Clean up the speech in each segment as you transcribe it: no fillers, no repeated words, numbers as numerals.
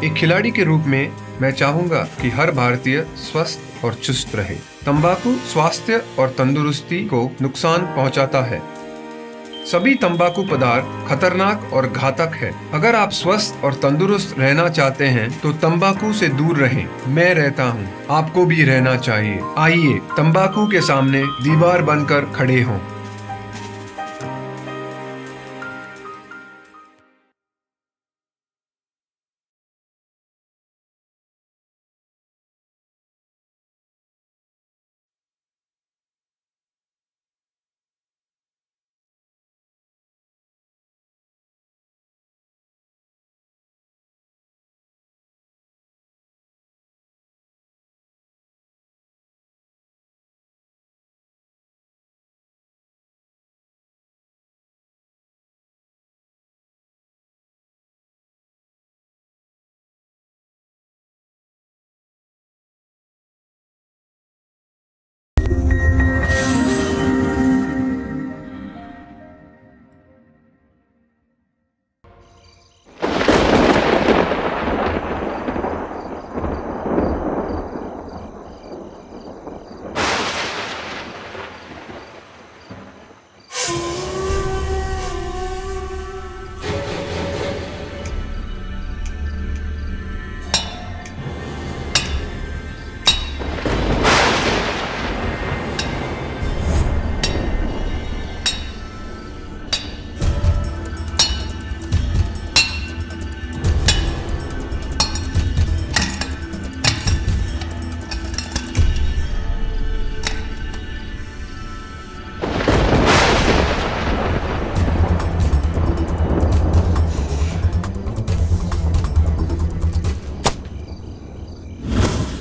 एक खिलाड़ी के रूप में मैं चाहूंगा कि हर भारतीय स्वस्थ और चुस्त रहे। तंबाकू स्वास्थ्य और तंदुरुस्ती को नुकसान पहुंचाता है। सभी तंबाकू पदार्थ खतरनाक और घातक है। अगर आप स्वस्थ और तंदुरुस्त रहना चाहते हैं तो तंबाकू से दूर रहें। मैं रहता हूं, आपको भी रहना चाहिए। आइए तंबाकू के सामने दीवार बनकर खड़े हों।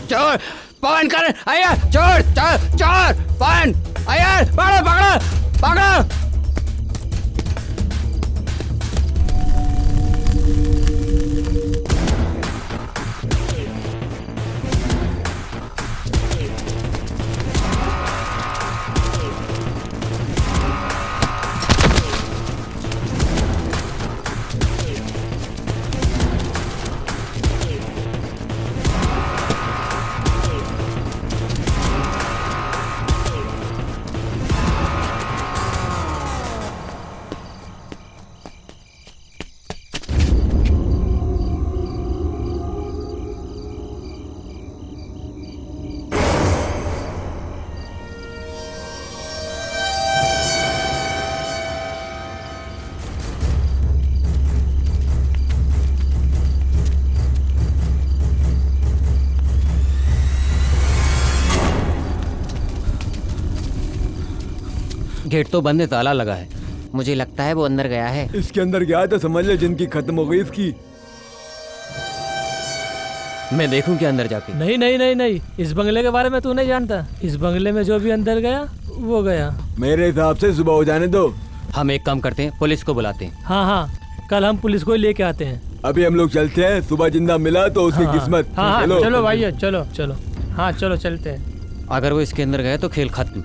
चोर पवन कर आया, चोर चोर चोर पवन आया, पकड़ो पकड़ो पकड़ो। गेट तो बंद है, ताला लगा है। मुझे लगता है वो अंदर गया है। इसके अंदर गया तो समझ ले जिंदगी खत्म हो गई इसकी। मैं देखूं क्या अंदर जाके? नहीं नहीं नहीं नहीं, इस बंगले के बारे में तू नहीं जानता। इस बंगले में जो भी अंदर गया वो गया। मेरे हिसाब से सुबह हो जाने दो। हम एक काम करते हैं, पुलिस को बुलाते हैं। हाँ हाँ, कल हम पुलिस को ही लेके आते हैं। अभी हम लोग चलते हैं, सुबह जिंदा मिला तो उसकी हाँ, किस्मत। हाँ हाँ, चलो भाई चलो चलो। हाँ चलो चलते हैं। अगर वो इसके अंदर गया तो खेल खत्म।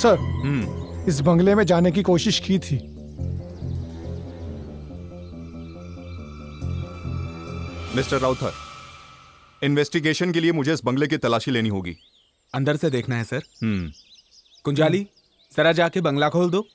सर, इस बंगले में जाने की कोशिश की थी। मिस्टर राउथर, इन्वेस्टिगेशन के लिए मुझे इस बंगले की तलाशी लेनी होगी। अंदर से देखना है सर। कुंजाली, जरा जाके बंगला खोल दो।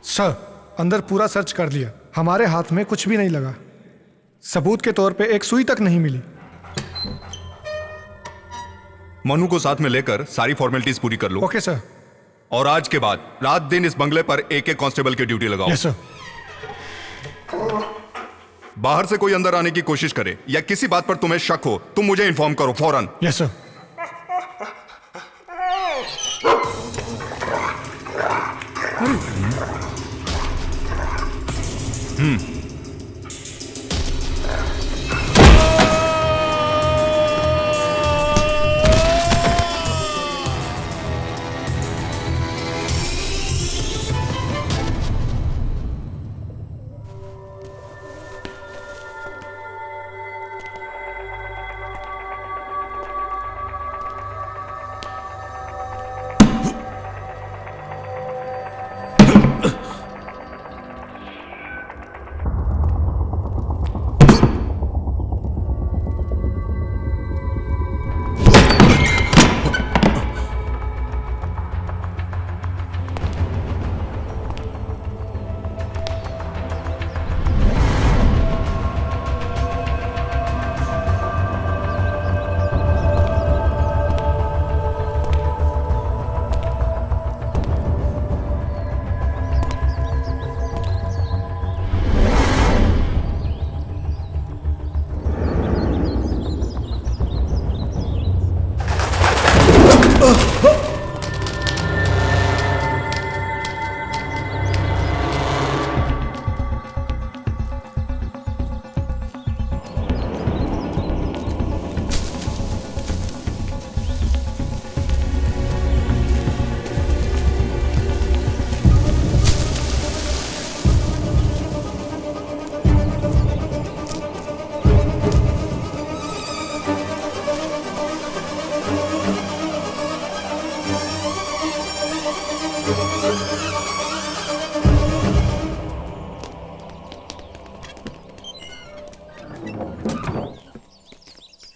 सर, अंदर पूरा सर्च कर लिया, हमारे हाथ में कुछ भी नहीं लगा। सबूत के तौर पे एक सुई तक नहीं मिली। मनु को साथ में लेकर सारी फॉर्मेलिटीज पूरी कर लो। Okay sir. और आज के बाद रात दिन इस बंगले पर एक एक कांस्टेबल की ड्यूटी लगाओ। Yes sir. बाहर से कोई अंदर आने की कोशिश करे या किसी बात पर तुम्हें शक हो, तुम मुझे इन्फॉर्म करो फौरन। Yes sir.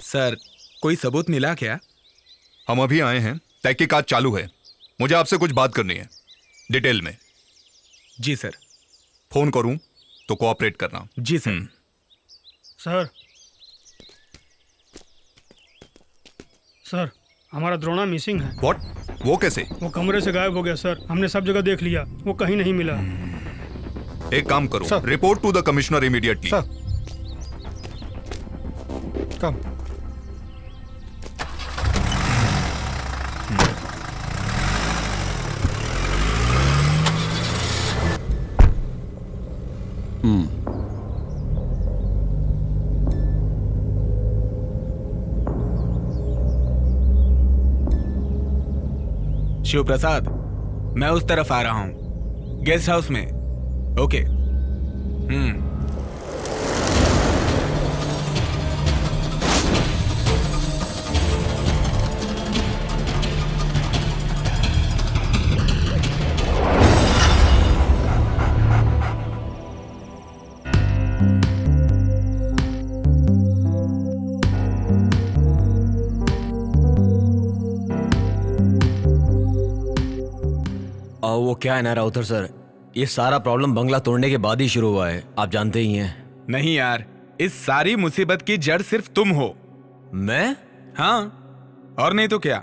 सर, कोई सबूत मिला क्या? हम अभी आए हैं, तहकीकात चालू है। मुझे आपसे कुछ बात करनी है, डिटेल में। जी सर। फोन करूं तो कोऑपरेट करना। जी सर। सर, सर, हमारा द्रोणा मिसिंग है। व्हाट? वो कैसे? वो कमरे से गायब हो गया सर। हमने सब जगह देख लिया, वो कहीं नहीं मिला। एक काम करो, sir. Report to the commissioner immediately. Sir, come. Shiv Prasad, मैं उस तरफ आ रहा हूं, गेस्ट हाउस में। ओके। वो क्या है ना राउतर सर, ये सारा प्रॉब्लम बंगला तोड़ने के बाद ही शुरू हुआ है, आप जानते ही हैं। नहीं यार, इस सारी मुसीबत की जड़ सिर्फ तुम हो। मैं? हाँ, और नहीं तो क्या।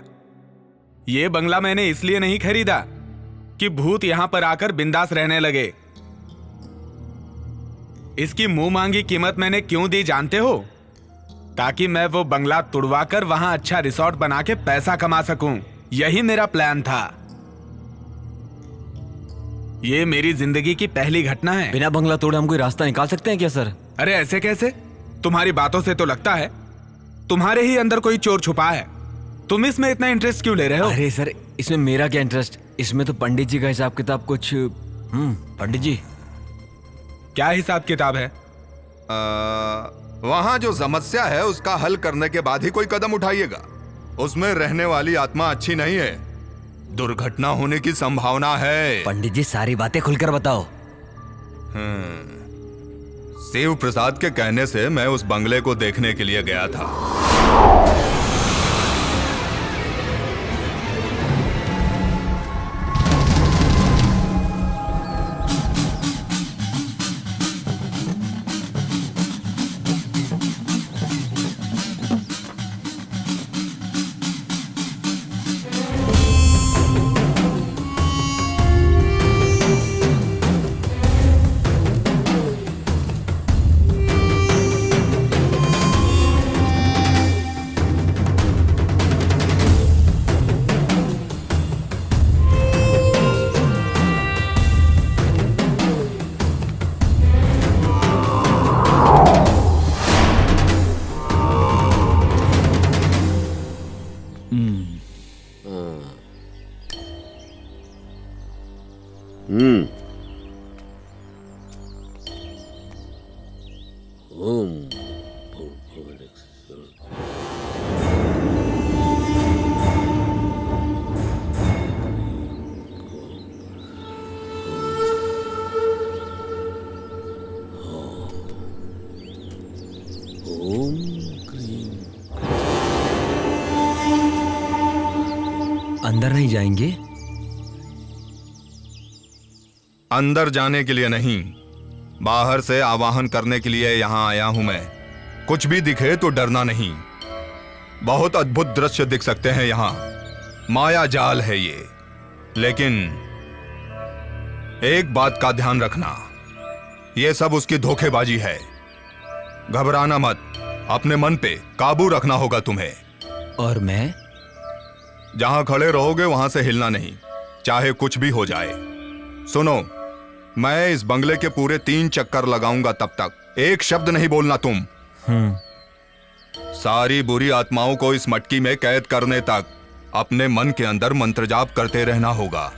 ये बंगला मैंने इसलिए नहीं खरीदा कि भूत यहां पर आकर बिंदास रहने लगे। इसकी मुंह मांगी कीमत मैंने क्यों दी जानते हो? ताकि मैं वो बंगला तुड़वाकर वहां अच्छा रिसोर्ट बना के पैसा कमा सकूं। यही मेरा प्लान था। ये मेरी जिंदगी की पहली घटना है। बिना बंगला तोड़े हम कोई रास्ता निकाल सकते हैं क्या सर? अरे ऐसे कैसे? तुम्हारी बातों से तो लगता है तुम्हारे ही अंदर कोई चोर छुपा है। तुम इसमें इतना इंटरेस्ट क्यों ले रहे हो? अरे सर, इसमें मेरा क्या इंटरेस्ट? इसमें तो पंडित जी का हिसाब किताब कुछ। पंडित जी क्या हिसाब किताब है? वहां जो समस्या है उसका हल करने के बाद ही कोई कदम उठाइएगा। उसमें रहने वाली आत्मा अच्छी नहीं है, दुर्घटना होने की संभावना है। पंडित जी सारी बातें खुलकर बताओ। शिव प्रसाद के कहने से मैं उस बंगले को देखने के लिए गया था। अंदर नहीं जाएंगे? अंदर जाने के लिए नहीं, बाहर से आवाहन करने के लिए यहां आया हूं मैं। कुछ भी दिखे तो डरना नहीं। बहुत अद्भुत दृश्य दिख सकते हैं यहां, माया जाल है ये। लेकिन एक बात का ध्यान रखना, ये सब उसकी धोखेबाजी है। घबराना मत, अपने मन पे काबू रखना होगा तुम्हें। और मैं? जहां खड़े रहोगे वहां से हिलना नहीं, चाहे कुछ भी हो जाए। सुनो, मैं इस बंगले के पूरे 3 चक्कर लगाऊंगा, तब तक एक शब्द नहीं बोलना तुम। सारी बुरी आत्माओं को इस मटकी में कैद करने तक अपने मन के अंदर मंत्र जाप करते रहना होगा।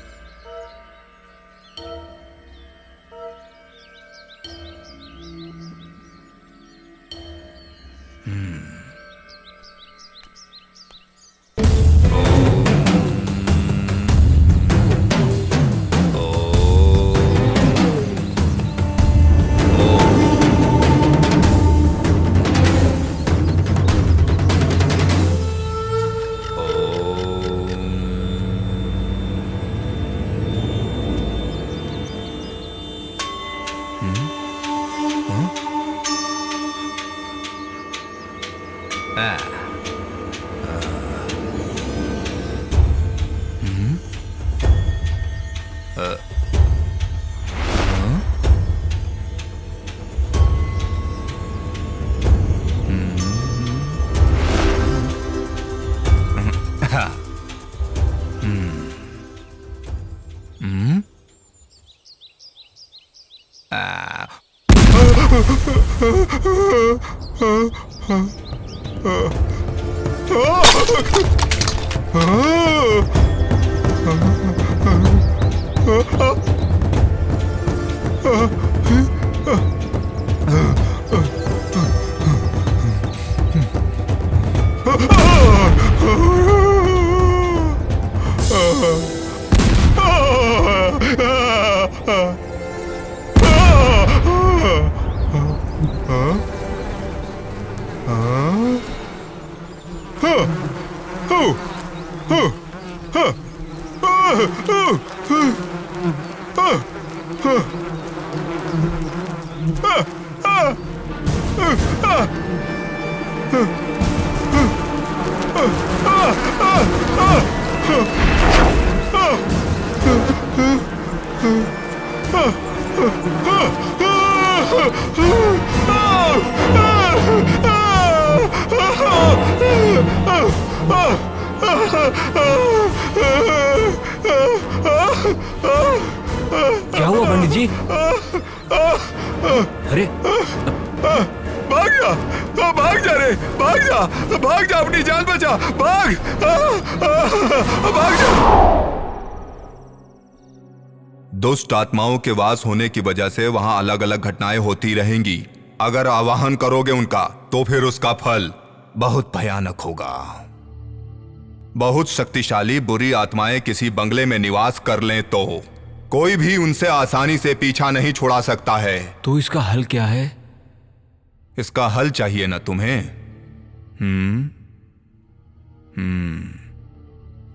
क्या हुआ पंडित जी? अरे भाग जा, भाग जा रे, भाग जा, भाग जा, अपनी जान बचा, भाग, भाग जा। दुष्ट आत्माओं के वास होने की वजह से वहां अलग अलग घटनाएं होती रहेंगी। अगर आवाहन करोगे उनका तो फिर उसका फल बहुत भयानक होगा। बहुत शक्तिशाली बुरी आत्माएं किसी बंगले में निवास कर लें तो कोई भी उनसे आसानी से पीछा नहीं छुड़ा सकता है। तो इसका हल क्या है? इसका हल चाहिए ना तुम्हें?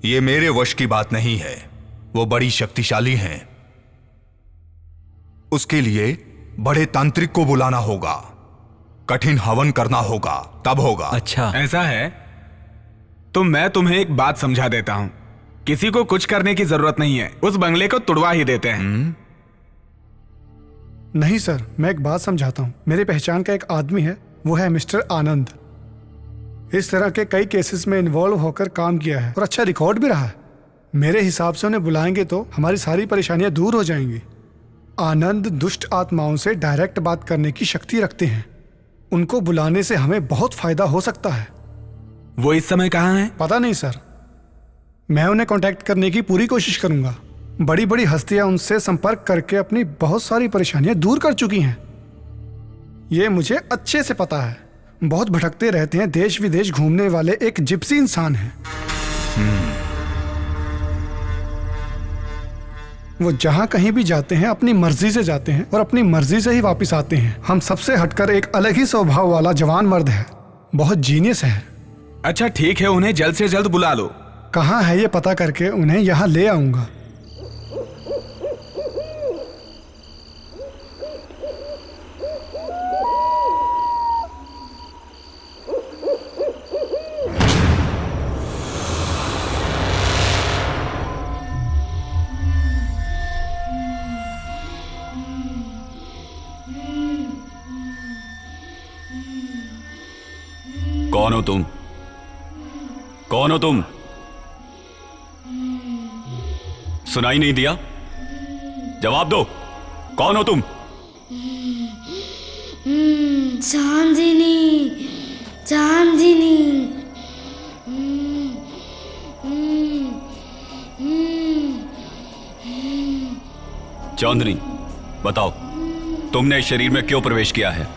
ये मेरे वश की बात नहीं है, वो बड़ी शक्तिशाली हैं। उसके लिए बड़े तांत्रिक को बुलाना होगा, कठिन हवन करना होगा, तब होगा। अच्छा, ऐसा है तो मैं तुम्हें एक बात समझा देता हूं। किसी को कुछ करने की जरूरत नहीं है, उस बंगले को तुड़वा ही देते हैं। नहीं सर, मैं एक बात समझाता हूँ। मेरी पहचान का एक आदमी है, वो है मिस्टर आनंद। इस तरह के कई केसेस में इन्वॉल्व होकर काम किया है और अच्छा रिकॉर्ड भी रहा है। मेरे हिसाब से उन्हें बुलाएंगे तो हमारी सारी परेशानियां दूर हो जाएंगी। आनंद दुष्ट आत्माओं से डायरेक्ट बात करने की शक्ति रखते हैं। उनको बुलाने से हमें बहुत फायदा हो सकता है। वो इस समय कहाँ हैं? पता नहीं सर, मैं उन्हें कांटेक्ट करने की पूरी कोशिश करूंगा। बड़ी बड़ी हस्तियां उनसे संपर्क करके अपनी बहुत सारी परेशानियां दूर कर चुकी हैं। ये मुझे अच्छे से पता है। बहुत भटकते रहते हैं, देश विदेश घूमने वाले एक जिप्सी इंसान हैं। वो जहां कहीं भी जाते हैं अपनी मर्जी से जाते हैं और अपनी मर्जी से ही वापस आते हैं। हम सबसे हटकर एक अलग ही स्वभाव वाला जवान मर्द है, बहुत जीनियस है। अच्छा ठीक है, उन्हें जल्द से जल्द बुला लो। कहाँ है ये पता करके उन्हें यहाँ ले आऊंगा। कौन हो तुम? कौन हो तुम? सुनाई नहीं दिया? जवाब दो, कौन हो तुम? चांदनी, चांदनी। चांदनी, बताओ तुमने इस शरीर में क्यों प्रवेश किया है?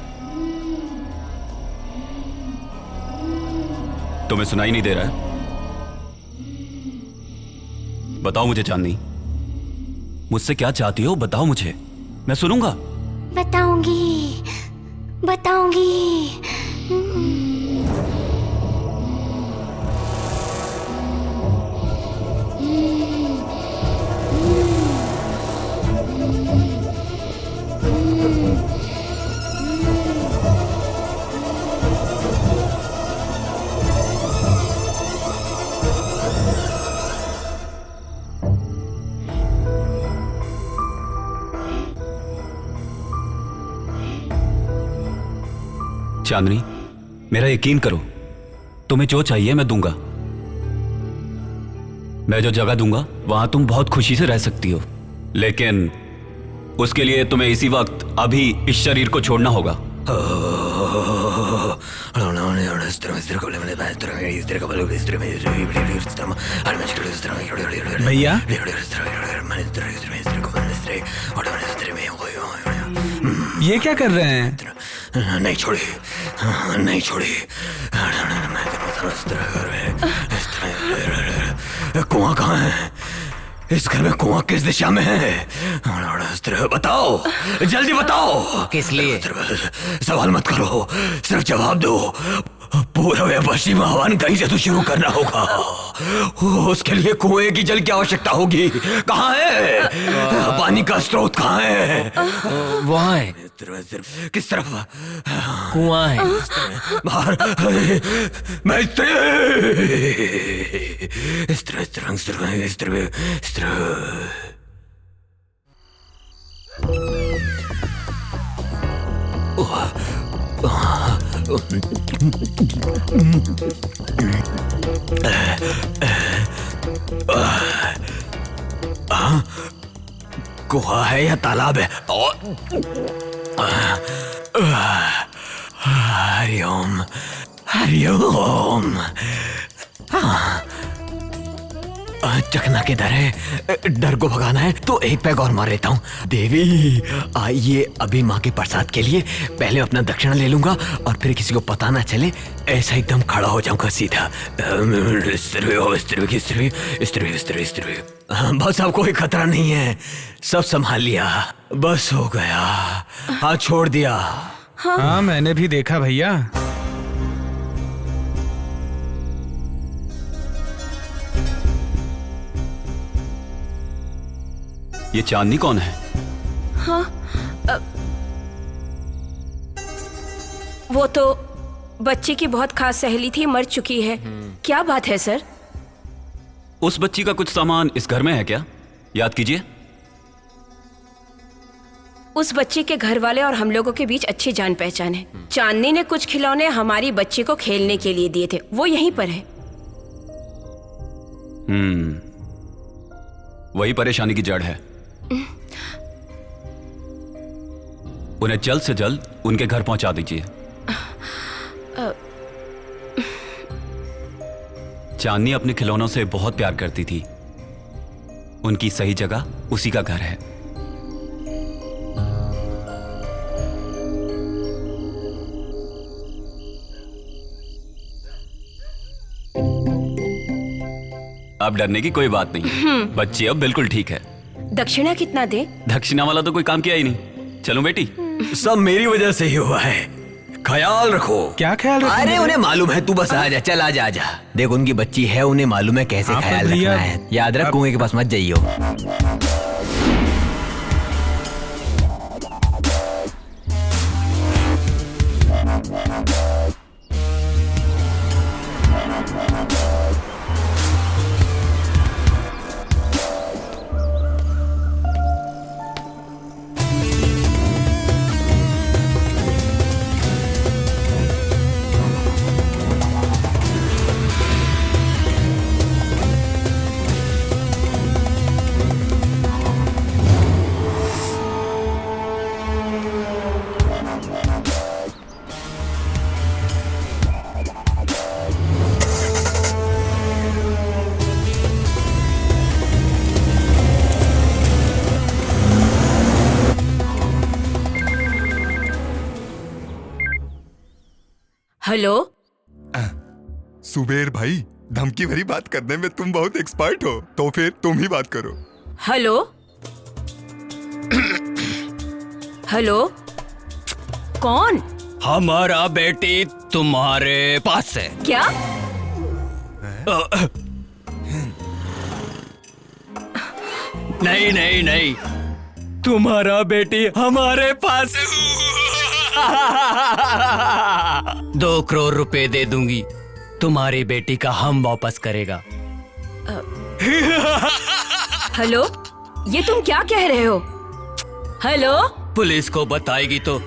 तुम्हें सुनाई नहीं दे रहा है? बताओ मुझे चांदनी, मुझसे क्या चाहती हो? बताओ मुझे, मैं सुनूंगा। बताऊंगी, बताऊंगी। चांदनी, मेरा यकीन करो, तुम्हें जो चाहिए मैं दूंगा। मैं जो जगह दूंगा वहां तुम बहुत खुशी से रह सकती हो, लेकिन उसके लिए तुम्हें इसी वक्त अभी इस शरीर को छोड़ना होगा। भैया, ये क्या कर रहे हैं? नहीं छोड़ी, नहीं छोड़ी। कुआं कहाँ है? इस घर में कुआं किस दिशा में है? बताओ, जल्दी बताओ। किस लिए? सवाल मत करो, सिर्फ जवाब दो। पूर्व या पश्चिम हवन कहीं से तो शुरू करना होगा। उसके लिए कुएं की जल की आवश्यकता होगी। कहाँ है? पानी पानी का स्रोत कहाँ है? वहाँ है। किस तरफ? कुआं है। बाहर। मैं इस तरह गुहा है या तालाब है? हरिओम हरिओम। चकना किधर है? डर को भगाना है तो एक पैग और मार लेता हूँ। देवी आइए, अभी माँ के प्रसाद के लिए पहले अपना दक्षिणा ले लूंगा और फिर किसी को पता ना चले, ऐसा एकदम खड़ा हो जाऊंगा सीधा। बस अब कोई खतरा नहीं है, सब संभाल लिया, बस हो गया। हाँ छोड़ दिया। हाँ मैंने भी देखा भैया। ये चांदनी कौन है? हाँ, वो तो बच्ची की बहुत खास सहेली थी, मर चुकी है। क्या बात है सर? उस बच्ची का कुछ सामान इस घर में है क्या? याद कीजिए। उस बच्ची के घर वाले और हम लोगों के बीच अच्छी जान पहचान है। चांदनी ने कुछ खिलौने हमारी बच्ची को खेलने के लिए दिए थे, वो यहीं पर है। वही परेशानी की जड़ है। उन्हें जल्द से जल्द उनके घर पहुंचा दीजिए। चांदनी अपने खिलौनों से बहुत प्यार करती थी, उनकी सही जगह उसी का घर है। अब डरने की कोई बात नहीं, बच्ची अब बिल्कुल ठीक है। दक्षिणा कितना दे? दक्षिणा वाला तो कोई काम किया ही नहीं। चलो बेटी। सब मेरी वजह से ही हुआ है, ख्याल रखो। क्या ख्याल रखो? अरे उन्हें मालूम है, तू बस आजा, चल आजा आजा। देख उनकी बच्ची है, उन्हें मालूम है कैसे ख्याल रखना है। याद रख, कुएं के पास मत जाइयो। हेलो। सुबेर भाई, धमकी भरी बात करने में तुम बहुत एक्सपर्ट हो, तो फिर तुम ही बात करो। हेलो। हेलो, कौन? हमारा बेटी तुम्हारे पास है। क्या? नहीं नहीं नहीं, तुम्हारा बेटी हमारे पास है। 2 करोड़ रुपए दे दूंगी, तुम्हारी बेटी का हम वापस करेगा। हेलो, ये तुम क्या कह रहे हो? हेलो। पुलिस को बताएगी तो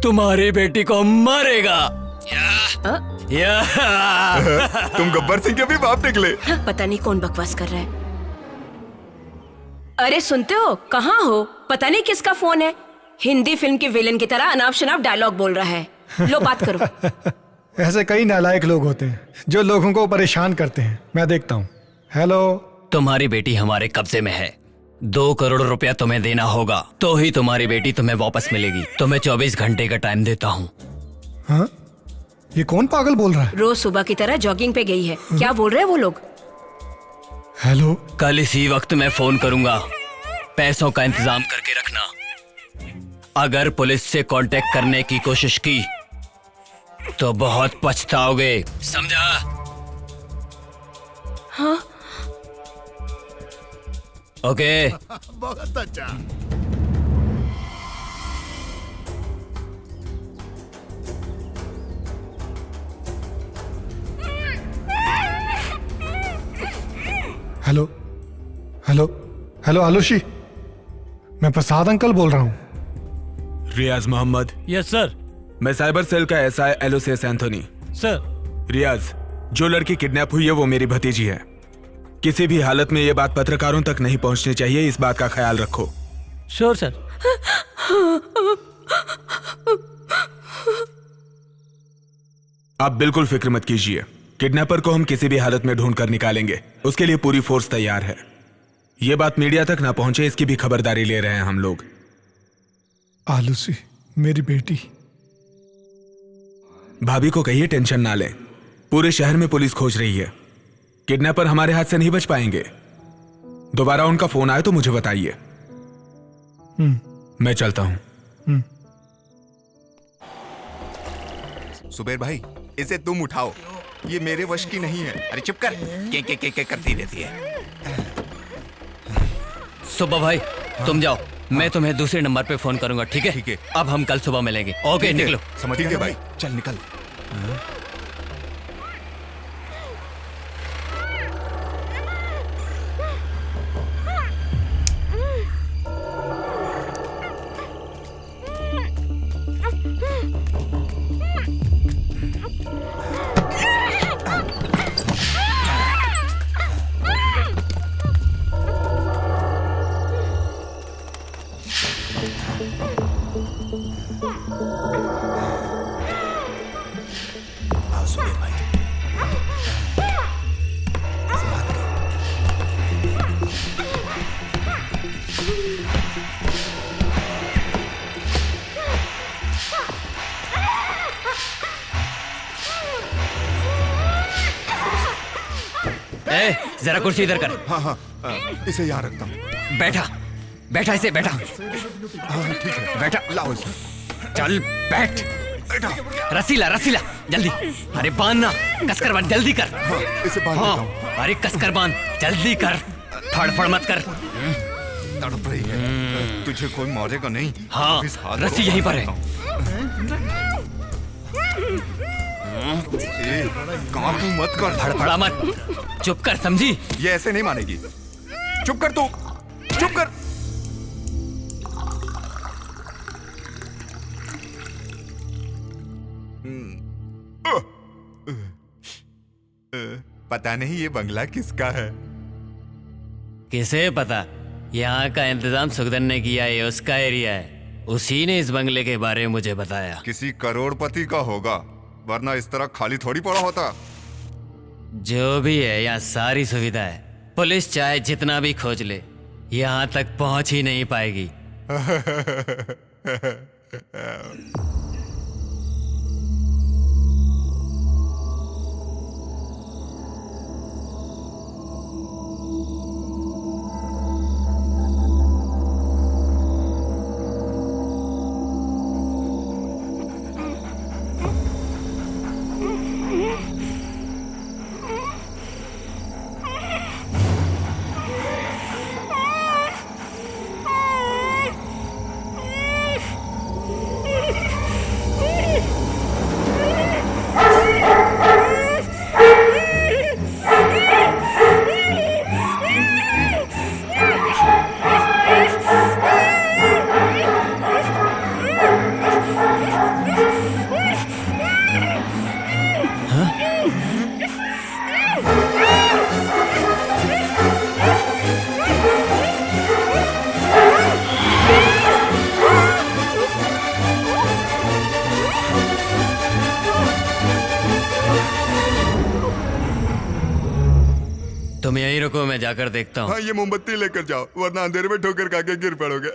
तुम्हारी बेटी को मारेगा। तुम गब्बर सिंह के भी बाप निकले। पता नहीं कौन बकवास कर रहा है। अरे सुनते हो, कहाँ हो? पता नहीं किसका फोन है। हिंदी फिल्म के विलेन की तरह अनाप शनाप डायलॉग बोल रहा है। लो बात करो। ऐसे कई नालायक लोग होते हैं जो लोगों को परेशान करते हैं। मैं देखता हूँ। हेलो। तुम्हारी बेटी हमारे कब्जे में है। 2 करोड़ रुपया तुम्हें देना होगा, तो ही तुम्हारी बेटी तुम्हें वापस मिलेगी। तुम्हें 24 घंटे का टाइम देता हूँ। हाँ? ये कौन पागल बोल रहा है? रोज सुबह की तरह जॉगिंग पे गई है। क्या बोल रहे हैं वो लोग? हेलो। कल इसी वक्त मैं फोन करूंगा, पैसों का इंतजाम करके रखना। अगर पुलिस से कांटेक्ट करने की कोशिश की तो बहुत पछताओगे, समझा? हाँ? ओके। बहुत अच्छा। हेलो हेलो हेलो आलूशी, मैं प्रसाद अंकल बोल रहा हूँ। रियाज मोहम्मद। Yes sir. मैं साइबर सेल का SI Aloysius Anthony. Sir. Riyaz, जो लड़की किडनैप हुई है वो मेरी भतीजी है। किसी भी हालत में ये बात पत्रकारों तक नहीं पहुंचनी चाहिए, इस बात का ख्याल रखो। Sure sir. आप बिल्कुल फिक्र मत कीजिए, किडनैपर को हम किसी भी हालत में ढूंढ कर निकालेंगे। उसके लिए पूरी फोर्स तैयार है। ये बात मीडिया तक ना पहुंचे, इसकी भी खबरदारी ले रहे हैं हम लोग। आलूसी, मेरी बेटी। भाभी को कहिए टेंशन ना लें, पूरे शहर में पुलिस खोज रही है। किडनैपर हमारे हाथ से नहीं बच पाएंगे। दोबारा उनका फोन आए तो मुझे बताइए। मैं चलता हूं। सुबेर भाई, इसे तुम उठाओ, ये मेरे वश की नहीं है। अरे चुप कर, के करती रहती है। सुबह भाई तुम जाओ, मैं तुम्हें दूसरे नंबर पे फोन करूंगा, ठीक है? ठीक है। अब हम कल सुबह मिलेंगे। ओके, निकलो। समझ गए भाई, चल निकल। जरा कुर्सी इधर कर। हाँ हाँ, इसे यहाँ रखता हूँ। बैठा बैठा, इसे बैठा। हाँ ठीक है, बैठा। लाओ इसे। चल बैठ। रसीला रसीला, जल्दी। अरे बांध ना, कसकर बांध, जल्दी कर। हाँ, इसे बांध देता हूँ। अरे कसकर बांध, जल्दी कर, फड़फड़ मत कर। तड़प रही है, तुझे कोई मारेगा नहीं। हाँ, रस्सी यहीं पर है। काबू मत कर, फड़फड़ा मत, चुप कर, समझी? ये ऐसे नहीं मानेगी। चुप कर तू, चुप कर। पता नहीं ये बंगला किसका है। किसे पता? यहाँ का इंतजाम सुखदन ने किया है, उसका एरिया है। उसी ने इस बंगले के बारे में मुझे बताया। किसी करोड़पति का होगा, वरना इस तरह खाली थोड़ी पड़ा होता। जो भी है, यहाँ सारी सुविधा है। पुलिस चाहे जितना भी खोज ले, यहाँ तक पहुंच ही नहीं पाएगी। तुम यहीं रुको, मैं जाकर देखता हूँ। हाँ, ये मोमबत्ती लेकर जाओ, वरना अंधेरे में ठोकर खा के गिर पड़ोगे।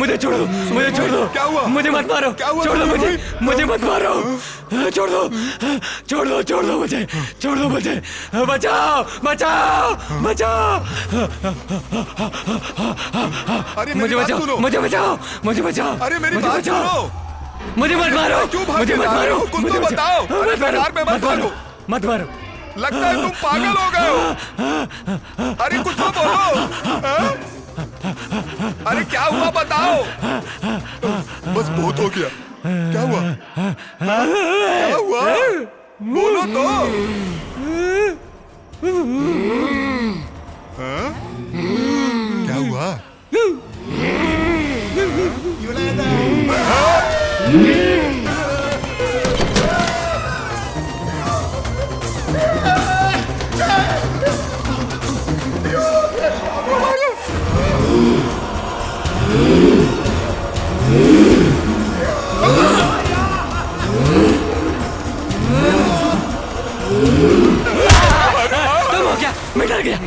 मुझे छोड़ दो, मुझे छोड़ दो। क्या हुआ? मुझे मत मारो, क्या हुआ? छोड़ दो मुझे, मुझे मत मारो, छोड़ दो, छोड़ दो, छोड़ दो मुझे, छोड़ दो मुझे, बचाओ, बचाओ, बचाओ। अरे मुझे बचाओ, मुझे बचाओ, मुझे बचाओ। अरे मेरी मुझे बात बचाओ। सुनो। मुझे मत मारो, क्यों भाग मुझे के मत जा रहे मारो, हो? कुछ मुझे तो बताओ। अरे मत मारो, कार में मत मत मारो, भागो। मत मारो। लगता है तुम पागल हो गए हो। अरे कुछ तो बोलो। हाँ? अरे क्या हुआ बताओ। बस बहुत हो गया। क्या हुआ? हाँ? क्या हुआ? बोलो तो। हाँ? क्या हुआ? तुम हो क्या? मैं डर गया।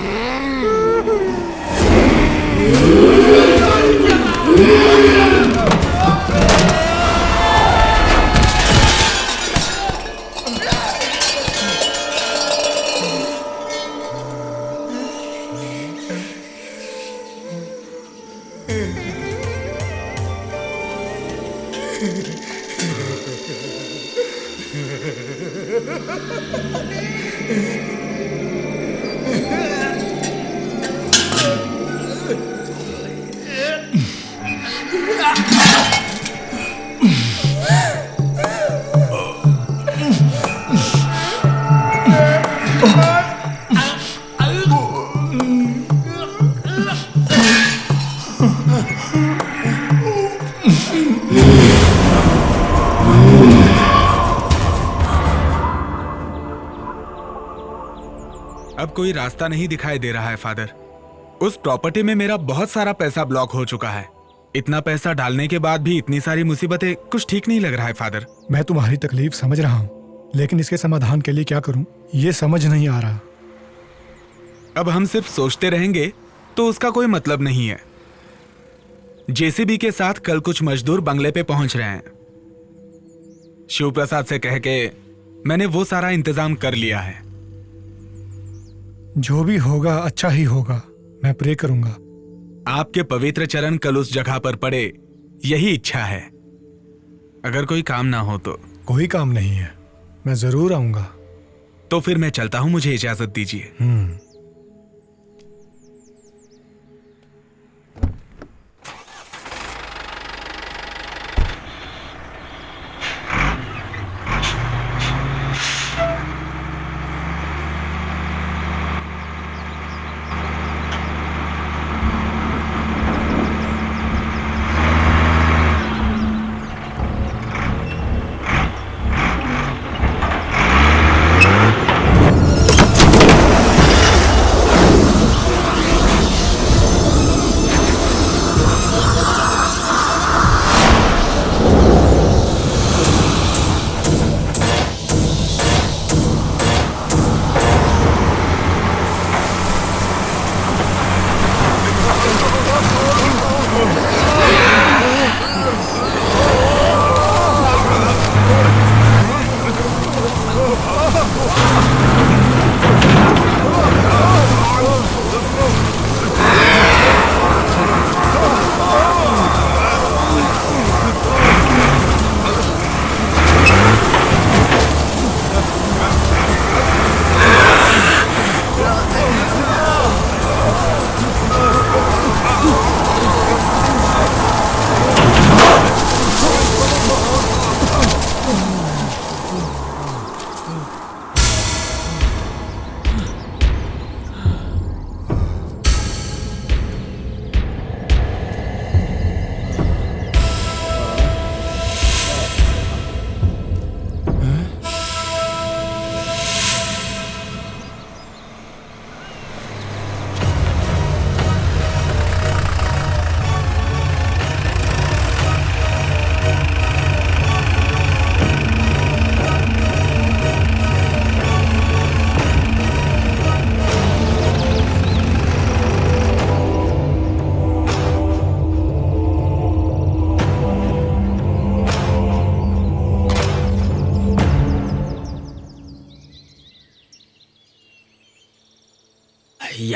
अब कोई रास्ता नहीं दिखाई दे रहा है फादर। उस प्रॉपर्टी में मेरा बहुत सारा पैसा ब्लॉक हो चुका है। इतना पैसा डालने के बाद भी इतनी सारी मुसीबतें, कुछ ठीक नहीं लग रहा है फादर। मैं तुम्हारी तकलीफ समझ रहा हूँ, लेकिन इसके समाधान के लिए क्या करूँ ये समझ नहीं आ रहा। अब हम सिर्फ सोचते रहेंगे तो उसका कोई मतलब नहीं है। जेसीबी के साथ कल कुछ मजदूर बंगले पे पहुंच रहे हैं। शिव प्रसाद से कह के मैंने वो सारा इंतजाम कर लिया है। जो भी होगा अच्छा ही होगा, मैं प्रे करूंगा। आपके पवित्र चरण कल उस जगह पर पड़े, यही इच्छा है। अगर कोई काम ना हो तो। कोई काम नहीं है, मैं जरूर आऊंगा। तो फिर मैं चलता हूं, मुझे इजाजत दीजिए।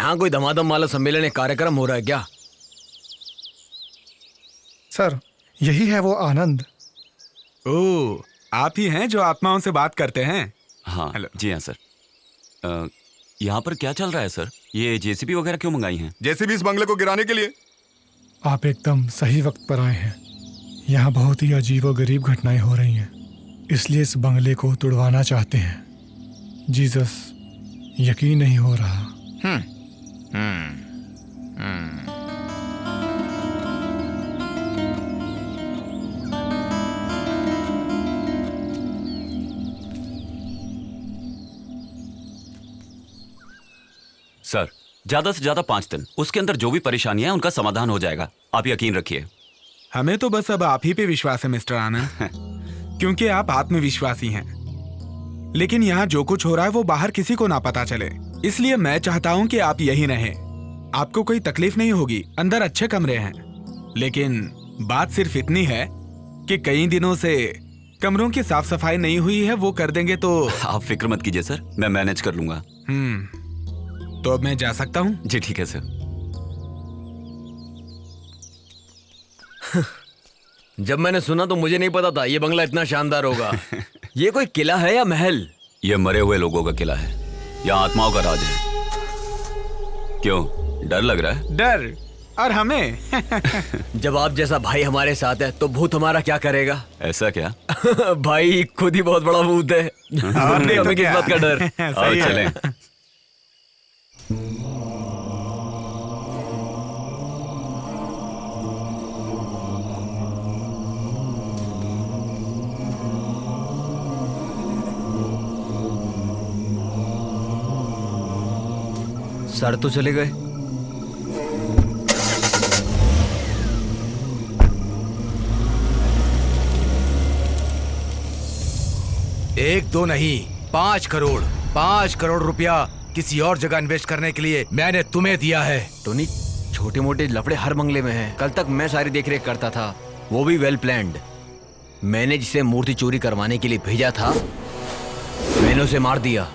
यहाँ कोई धमाधम वाला सम्मेलन या कार्यक्रम हो रहा है क्या? सर, यही है वो आनंद। ओह, आप ही हैं जो आत्माओं से बात करते हैं? हाँ, जी हाँ सर। यहाँ पर क्या चल रहा है सर? ये जेसीबी वगैरह क्यों मंगाई हैं? जेसीबी इस बंगले को गिराने के लिए। आप एकदम सही वक्त पर आए हैं। यहाँ बहुत ही अजीब और गरीब घटनाएं हो रही हैं, इसलिए इस बंगले को तुड़वाना चाहते हैं। जीसस, यकीन नहीं हो रहा। सर, ज्यादा से ज्यादा 5 दिन, उसके अंदर जो भी परेशानियां हैं उनका समाधान हो जाएगा, आप यकीन रखिए। हमें तो बस अब आप ही पे विश्वास है मिस्टर आनंद, क्योंकि आप आत्मविश्वासी हैं। लेकिन यहाँ जो कुछ हो रहा है वो बाहर किसी को ना पता चले, इसलिए मैं चाहता हूँ कि आप यहीं रहें। आपको कोई तकलीफ नहीं होगी, अंदर अच्छे कमरे हैं। लेकिन बात सिर्फ इतनी है कि कई दिनों से कमरों की साफ सफाई नहीं हुई है, वो कर देंगे तो। आप फिक्र मत कीजिए सर, मैं मैनेज कर लूंगा। तो अब मैं जा सकता हूँ? जी ठीक है सर। जब मैंने सुना तो मुझे नहीं पता था ये बंगला इतना शानदार होगा। ये कोई किला है या महल? ये मरे हुए लोगों का किला है, यहाँ आत्माओं का राज है। क्यों, डर लग रहा है? डर? और हमें? जब आप जैसा भाई हमारे साथ है तो भूत हमारा क्या करेगा? ऐसा क्या? भाई खुद ही बहुत बड़ा भूत है। हमें किस बात का डर? आओ चलें। सर तो चले गए। एक दो नहीं, 5 करोड़, 5 करोड़ रुपया किसी और जगह इन्वेस्ट करने के लिए मैंने तुम्हें दिया है। टोनी, छोटे मोटे लफड़े हर बंगले में हैं। कल तक मैं सारी देखरेख करता था, वो भी वेल प्लान्ड। मैंने जिसे मूर्ति चोरी करवाने के लिए भेजा था, मैंने उसे मार दिया।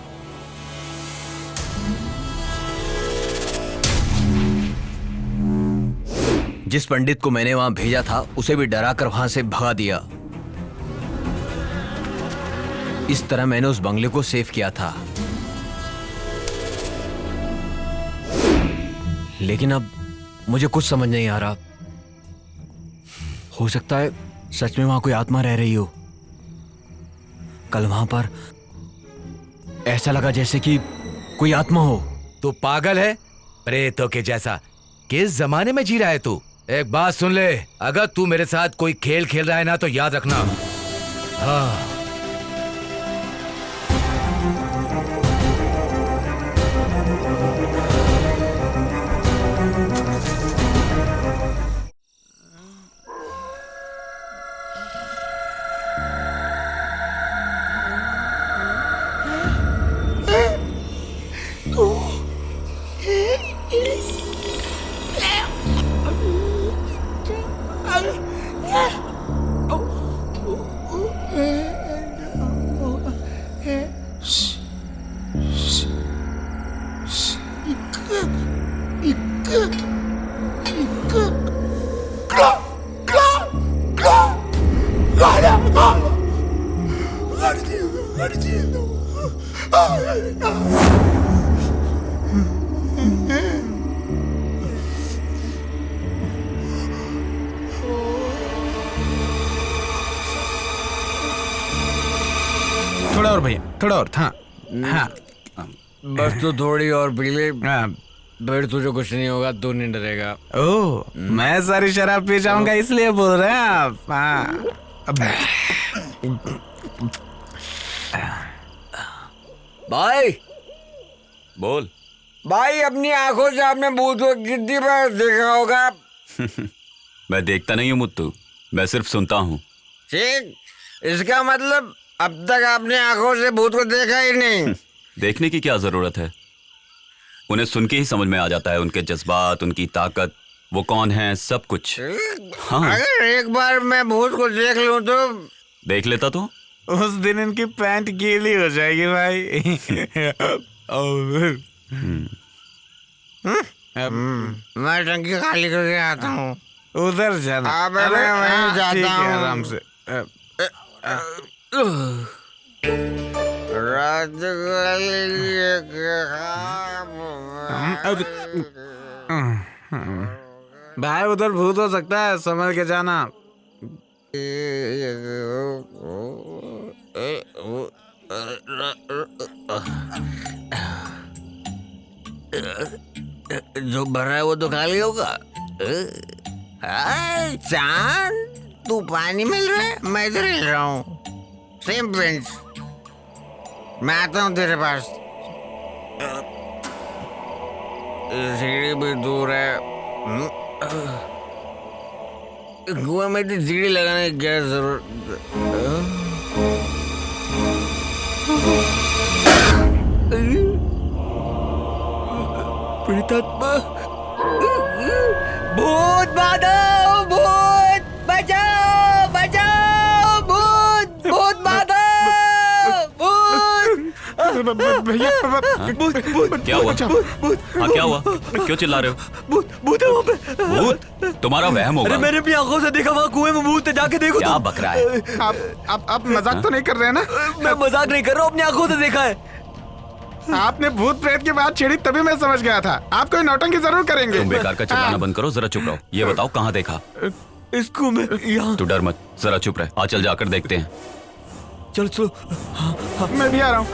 जिस पंडित को मैंने वहां भेजा था उसे भी डराकर वहां से भगा दिया। इस तरह मैंने उस बंगले को सेव किया था। लेकिन अब मुझे कुछ समझ नहीं आ रहा। हो सकता है सच में वहां कोई आत्मा रह रही हो। कल वहां पर ऐसा लगा जैसे कि कोई आत्मा हो। तू पागल है? प्रेतों के जैसा किस जमाने में जी रहा है तू? एक बात सुन ले, अगर तू मेरे साथ कोई खेल खेल रहा है ना तो याद रखना। हाँ। थोड़ा और भैया, थोड़ा और। हाँ हाँ, बस तू थोड़ी और पी ले, फिर तुझे कुछ नहीं होगा, तू नहीं डरेगा। ओह, मैं सारी शराब पी जाऊंगा इसलिए बोल रहे हैं आप? हाँ। भाई बोल। भाई, अपनी आंखों से आपने भूत को कितनी बार देखा होगा? मैं देखता नहीं हूँ मुत्तू, मैं सिर्फ सुनता हूँ। ठीक, इसका मतलब अब तक आपने आंखों से भूत को देखा ही नहीं। देखने की क्या जरूरत है, उन्हें सुन के ही समझ में आ जाता है, उनके जज्बात, उनकी ताकत, वो कौन है, सब कुछ। हाँ। अगर एक बार मैं भूत को देख लूं तो? देख लेता तो उस दिन इनकी पैंट गीली हो जाएगी भाई। मैं टंकी खाली करके आता हूँ। उधर जाना। मैं वहीं जाता ठीक है, हूँ। आराम से। रात भाई उधर भूत हो सकता है, संभल के जाना। जो भर रहा है वो तो खाली होगा। चांद, तू पानी मिल रहा है, मैं इधर हिल रहा हूँ। Same bench. मैं आता हूँ तेरे पास। सीढ़ी भी दूर है। कुएं में तो सीढ़ी लगाने की क्या जरूरत? प्रेतात्मा, भूत बाधो, भूत बचाओ, बचाओ, भूत, भूत बाधो, भूत। भैया, क्या हुआ? हाँ, क्या हुआ? क्यों चिल्ला रहे हो? भूत है वहाँ पे। भूत? तुम्हारा वहम होगा। अरे मैंने अपनी आंखों से देखा, वहाँ कुएं में भूत है, जाके देखो। क्या बक रहा है? आप मजाक तो नहीं कर रहे हैं ना? मैं मजाक नहीं कर रहा हूँ, अपनी आंखों से देखा है। आपने भूत प्रेत की बात छेड़ी तभी मैं समझ गया था। आप कोई नौटंकी जरूर करेंगे। तुम बेकार का चिल्लाना बंद करो, जरा चुप रहो। ये बताओ कहाँ देखा? इसको मैं यहाँ। तू डर मत, जरा चुप रहे। आ चल जाकर देखते हैं। चलो चलो। हाँ, मैं भी आ रहा हूँ।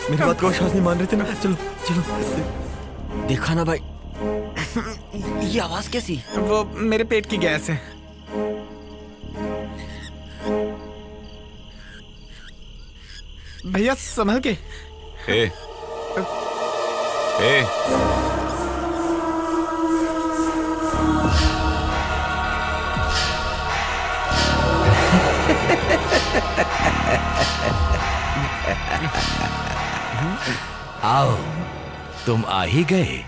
मेरी बात को विश्वास नहीं मान रहे थे ना। चलो चलो। देखा ना भाई, ये आवाज कैसी? वो मेरे पेट की गैस है। भैया संभल के। ए, ए, आओ, तुम आ ही गए,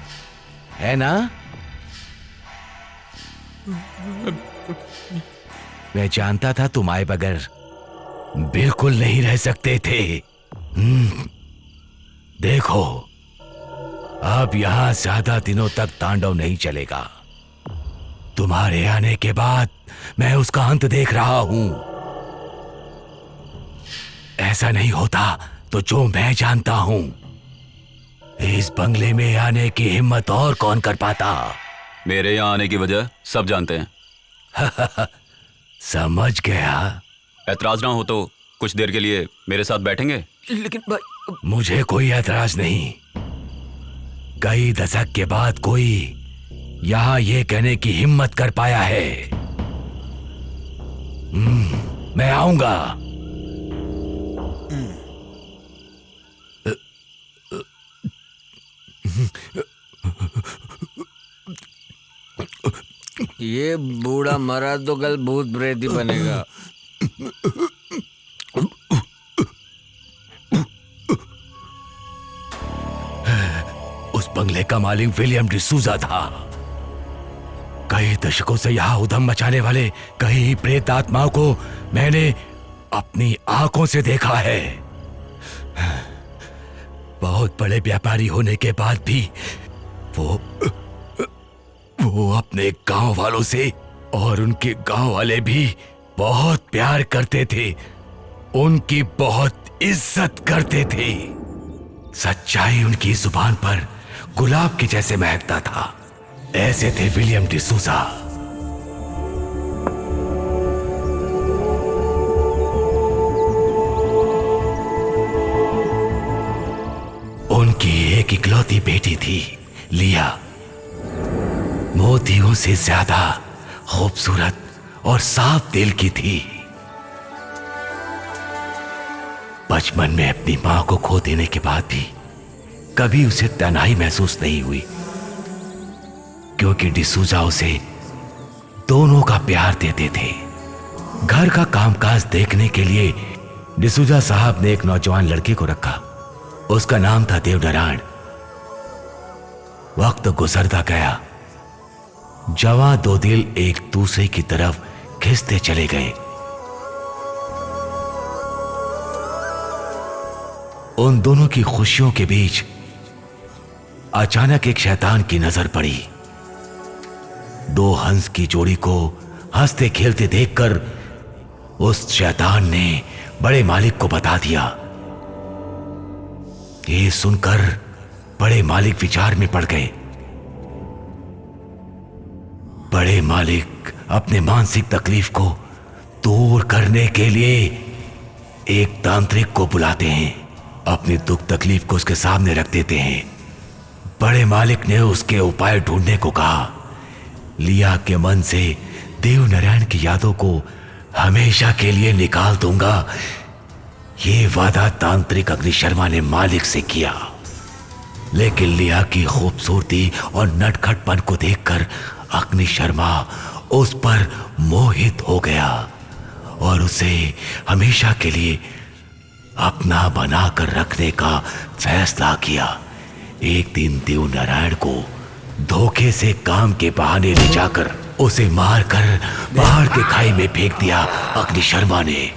है ना? मैं जानता था तुम आए बगैर बिल्कुल नहीं रह सकते थे। देखो, अब यहां ज्यादा दिनों तक तांडव नहीं चलेगा। तुम्हारे आने के बाद मैं उसका अंत देख रहा हूं। ऐसा नहीं होता तो जो मैं जानता हूं, इस बंगले में आने की हिम्मत और कौन कर पाता? मेरे यहाँ आने की वजह सब जानते हैं। समझ गया। ऐतराज ना हो तो कुछ देर के लिए मेरे साथ बैठेंगे? लेकिन भाई, मुझे कोई ऐतराज नहीं। कई दशक के बाद कोई यहां ये कहने की हिम्मत कर पाया है। मैं आऊंगा। ये बूढ़ा मरा तो कल भूत प्रेत ही बनेगा। उस बंगले का मालिक विलियम डिसूजा था। कई दशकों से यहां उधम मचाने वाले कई प्रेत आत्माओं को मैंने अपनी आंखों से देखा है। बहुत बड़े व्यापारी होने के बाद भी वो अपने गांव वालों से और उनके गांव वाले भी बहुत प्यार करते थे, उनकी बहुत इज्जत करते थे। सच्चाई उनकी जुबान पर गुलाब के जैसे महकता था। ऐसे थे विलियम डिसूजा। उनकी एक इकलौती बेटी थी, लिया। मोतियों से ज्यादा खूबसूरत और साफ दिल की थी। बचपन में अपनी मां को खो देने के बाद भी कभी उसे तन्हाई महसूस नहीं हुई, क्योंकि डिसूजा उसे दोनों का प्यार देते थे। घर का कामकाज देखने के लिए डिसूजा साहब ने एक नौजवान लड़के को रखा। उसका नाम था देवनारायण। वक्त गुजरता गया, जवां दो दिल एक दूसरे की तरफ खिंचते चले गए। उन दोनों की खुशियों के बीच अचानक एक शैतान की नजर पड़ी। दो हंस की जोड़ी को हंसते खेलते देखकर उस शैतान ने बड़े मालिक को बता दिया। ये सुनकर बड़े मालिक विचार में पड़ गए। बड़े मालिक अपने मानसिक तकलीफ को दूर करने के लिए एक तांत्रिक को बुलाते हैं, अपनी दुख तकलीफ को उसके सामने रख देते हैं। बड़े मालिक ने उसके उपाय ढूंढने को कहा। लिया के मन से देव नारायण की यादों को हमेशा के लिए निकाल दूंगा, ये वादा तांत्रिक अग्नि शर्मा ने मालिक से किया। लेकिन लिया की खूबसूरती और नटखटपन को देखकर अग्नि शर्मा उस पर मोहित हो गया और उसे हमेशा के लिए अपना बनाकर रखने का फैसला किया। एक दिन देव नारायण को धोखे से काम के बहाने ले जाकर उसे मारकर बाहर के खाई में फेंक दिया अग्नि शर्मा ने।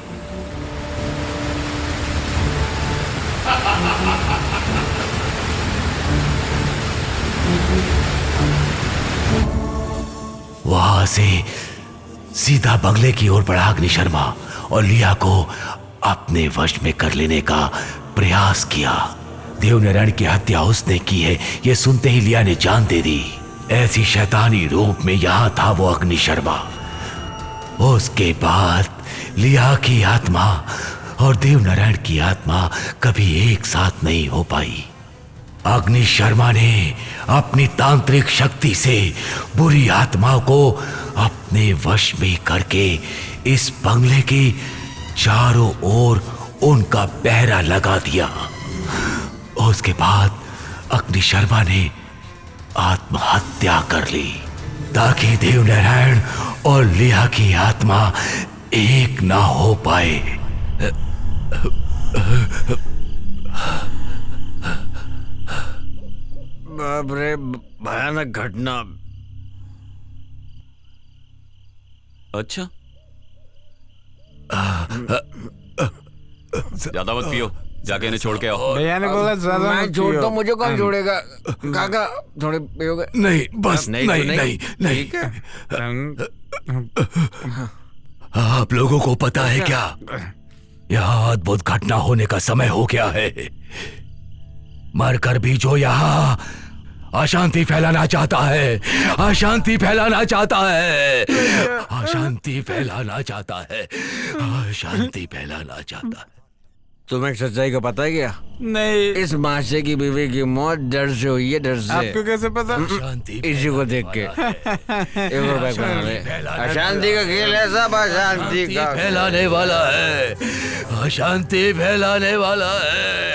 वहां से सीधा बंगले की ओर बढ़ा अग्नि शर्मा और लिया को अपने वश में कर लेने का प्रयास किया। देवनारायण की हत्या उसने की है, यह सुनते ही लिया ने जान दे दी। ऐसी शैतानी रूप में यहां था वो अग्नि शर्मा। उसके बाद लिया की आत्मा और देवनारायण की आत्मा कभी एक साथ नहीं हो पाई। अग्नि शर्मा ने अपनी तांत्रिक शक्ति से बुरी आत्मा को अपने वश में करके इस बंगले के चारों ओर उनका पहरा लगा दिया। उसके बाद अग्नि शर्मा ने आत्महत्या कर ली ताकि देवनारायण और लिया की आत्मा एक ना हो पाए। बाप रे, भयानक घटना। अच्छा, ज्यादा मत पियो, जाके इन्हें छोड़ के आओ। भैया ने बोला ज्यादा मैं छोड़ता हूँ, मुझे कौन छोड़ेगा? काका थोड़े पियोगे? नहीं, बस नहीं, नहीं। आप लोगों को पता है क्या, यहाँ अद्भुत घटना होने का समय हो गया है। मरकर भी जो यहाँ अशांति फैलाना चाहता है, अशांति फैलाना चाहता है, अशांति फैलाना चाहता है, अशांति फैलाना चाहता है। तुम्हें सच्चाई का पता है क्या? नहीं। इस माशे की बीवी की मौत डर से हुई है, डर से। आपको कैसे पता? इसी को देख के। अशांति का खेल है, सब अशांति का फैलाने वाला है, अशांति फैलाने वाला है।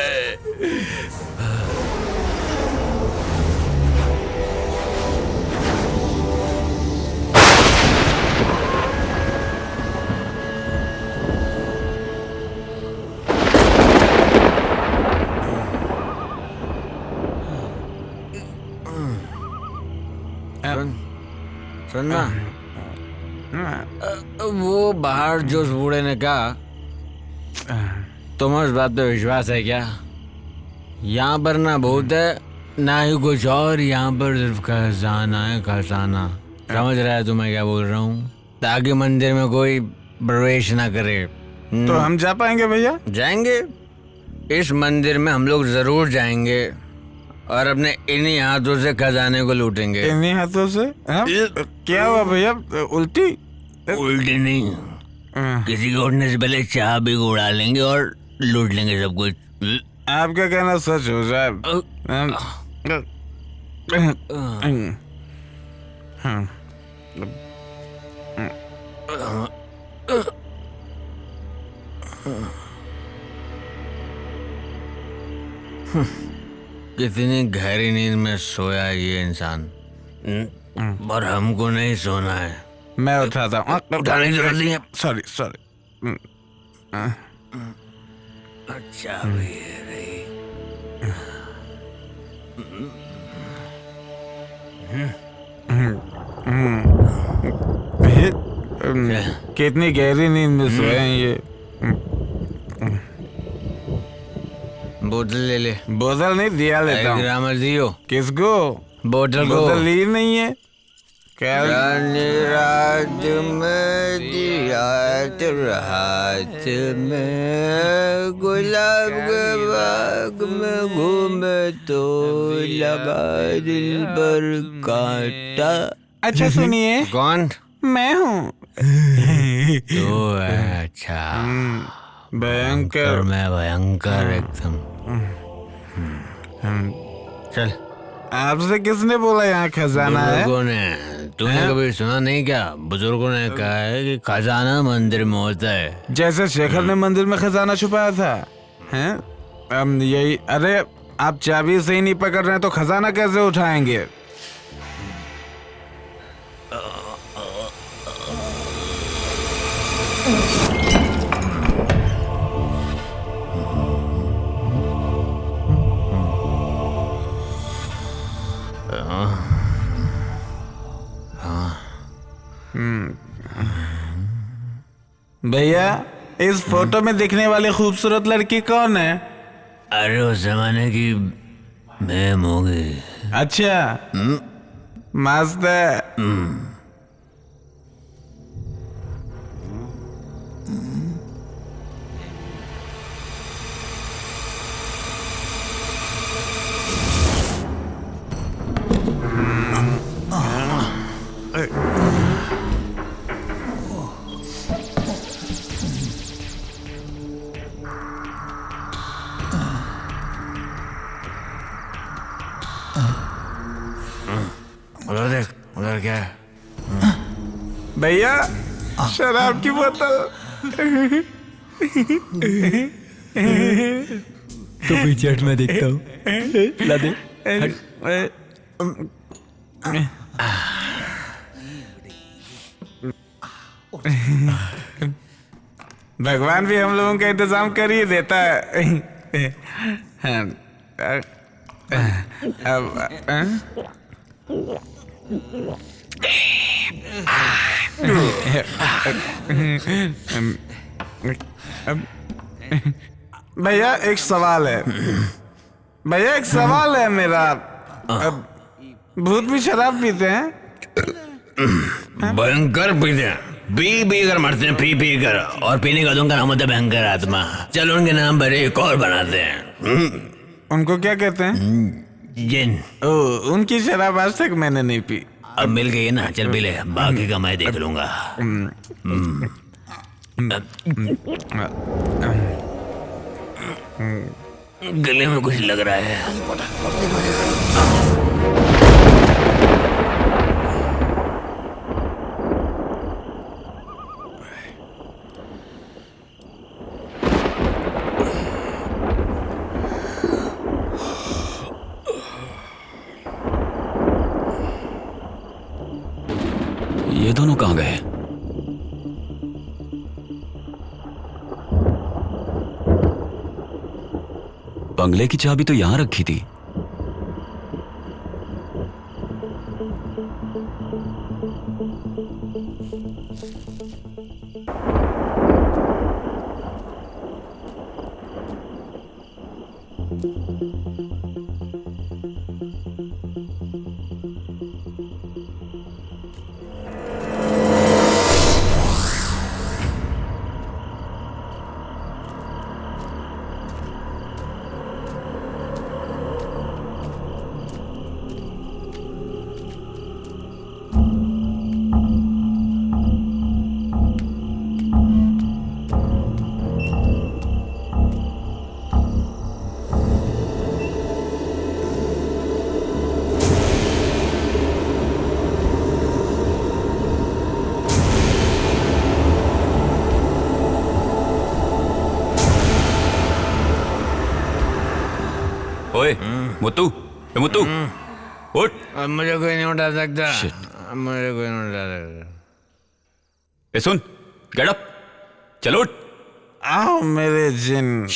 सुनना, वो बाहर जो उस बूढ़े ने कहा, तुम्हें उस बात पे विश्वास है क्या? यहाँ पर ना भूत है ना ही कुछ और, यहाँ पर सिर्फ खजाना है, खजाना। समझ रहा है तुम्हें क्या बोल रहा हूँ? ताकि मंदिर में कोई प्रवेश ना करे। तो हम जा पाएंगे भैया? जाएंगे, इस मंदिर में हम लोग जरूर जाएंगे और अपने इन्हीं हाथों से खजाने को लूटेंगे। इन्हीं हाथों से? क्या हुआ भैया, उल्टी? उल्टी नहीं, किसी को उठने से पहले चाह भी उड़ा लेंगे और लूट लेंगे सब कुछ। आपका कहना सच हो साहब। कितनी गहरी नींद में सोया है ये इंसान, पर हमको नहीं सोना है। मैं उठाता हूँ। उठाने की जरूरत नहीं है। सॉरी। अच्छा भी है रही। कितनी गहरी नींद में सोए हैं ये। बोतल ले ले। बोतल नहीं दिया लेता हूँ। ग्रामर दियो। किसको? बोतल को। बोतल ली नहीं है। रानी रात में रात रात में गुलाब के बाग में घूमे तो लगा दिल पर कांटा। अच्छा सुनिए। कौन? मैं हूँ। तो अच्छा भयंकर। मैं भयंकर एकदम। चल। आपसे किसने बोला यहाँ खजाना है? बुजुर्गों ने। तूने कभी सुना नहीं क्या? बुजुर्गों ने कहा है कि खजाना मंदिर में होता है। जैसे शेखर ने मंदिर में खजाना छुपाया था, हैं? यही। अरे आप चाबी से ही नहीं पकड़ रहे हैं तो खजाना कैसे उठाएंगे? भैया इस फोटो में दिखने वाली खूबसूरत लड़की कौन है? अरे उस जमाने की मैम होगी। अच्छा मस्त है। उधर देख, उधर क्या है? भैया शराब की बोतल। तो पीछे हट, मैं देखता हूँ। ला दे। भगवान भी हम लोगों का इंतजाम कर ही देता है। भैया एक सवाल है। भैया एक सवाल है मेरा। भूत भी शराब पीते हैं? भयंकर पीते हैं। पी कर मरते हैं, पी कर। और पीने का उनका नाम होता है भयंकर आत्मा। चलो उनके नाम पर एक और बनाते हैं। उनको क्या कहते हैं? जिन। उनकी शराब आज तक मैंने नहीं पी। अब मिल गई ना, चल पी ले, बाकी का मैं देख लूंगा। गले में कुछ लग रहा है। ये दोनों कहाँ गए? बंगले की चाबी तो यहां रखी थी। ओए मुत्तू, मुत्तू उठ। मुझे कोई नहीं उठा सकता। मुझे कोई नहीं उठा सकता। सुन, गेट अप, चलो उठ। आओ मेरे जिन।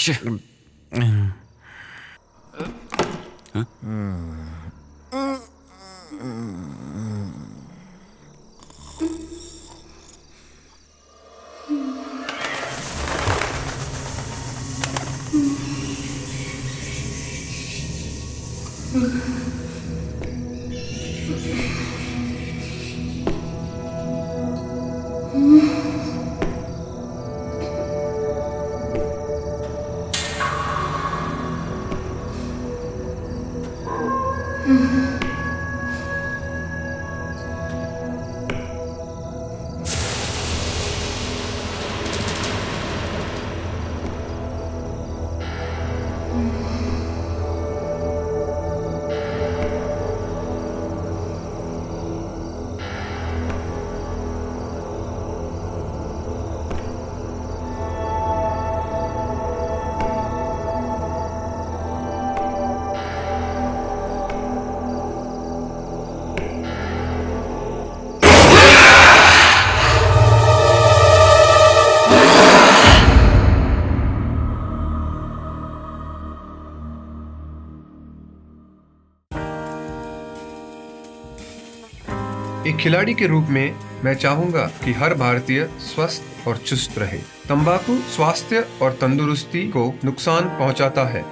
एक खिलाड़ी के रूप में मैं चाहूंगा कि हर भारतीय स्वस्थ और चुस्त रहे। तंबाकू स्वास्थ्य और तंदुरुस्ती को नुकसान पहुंचाता है।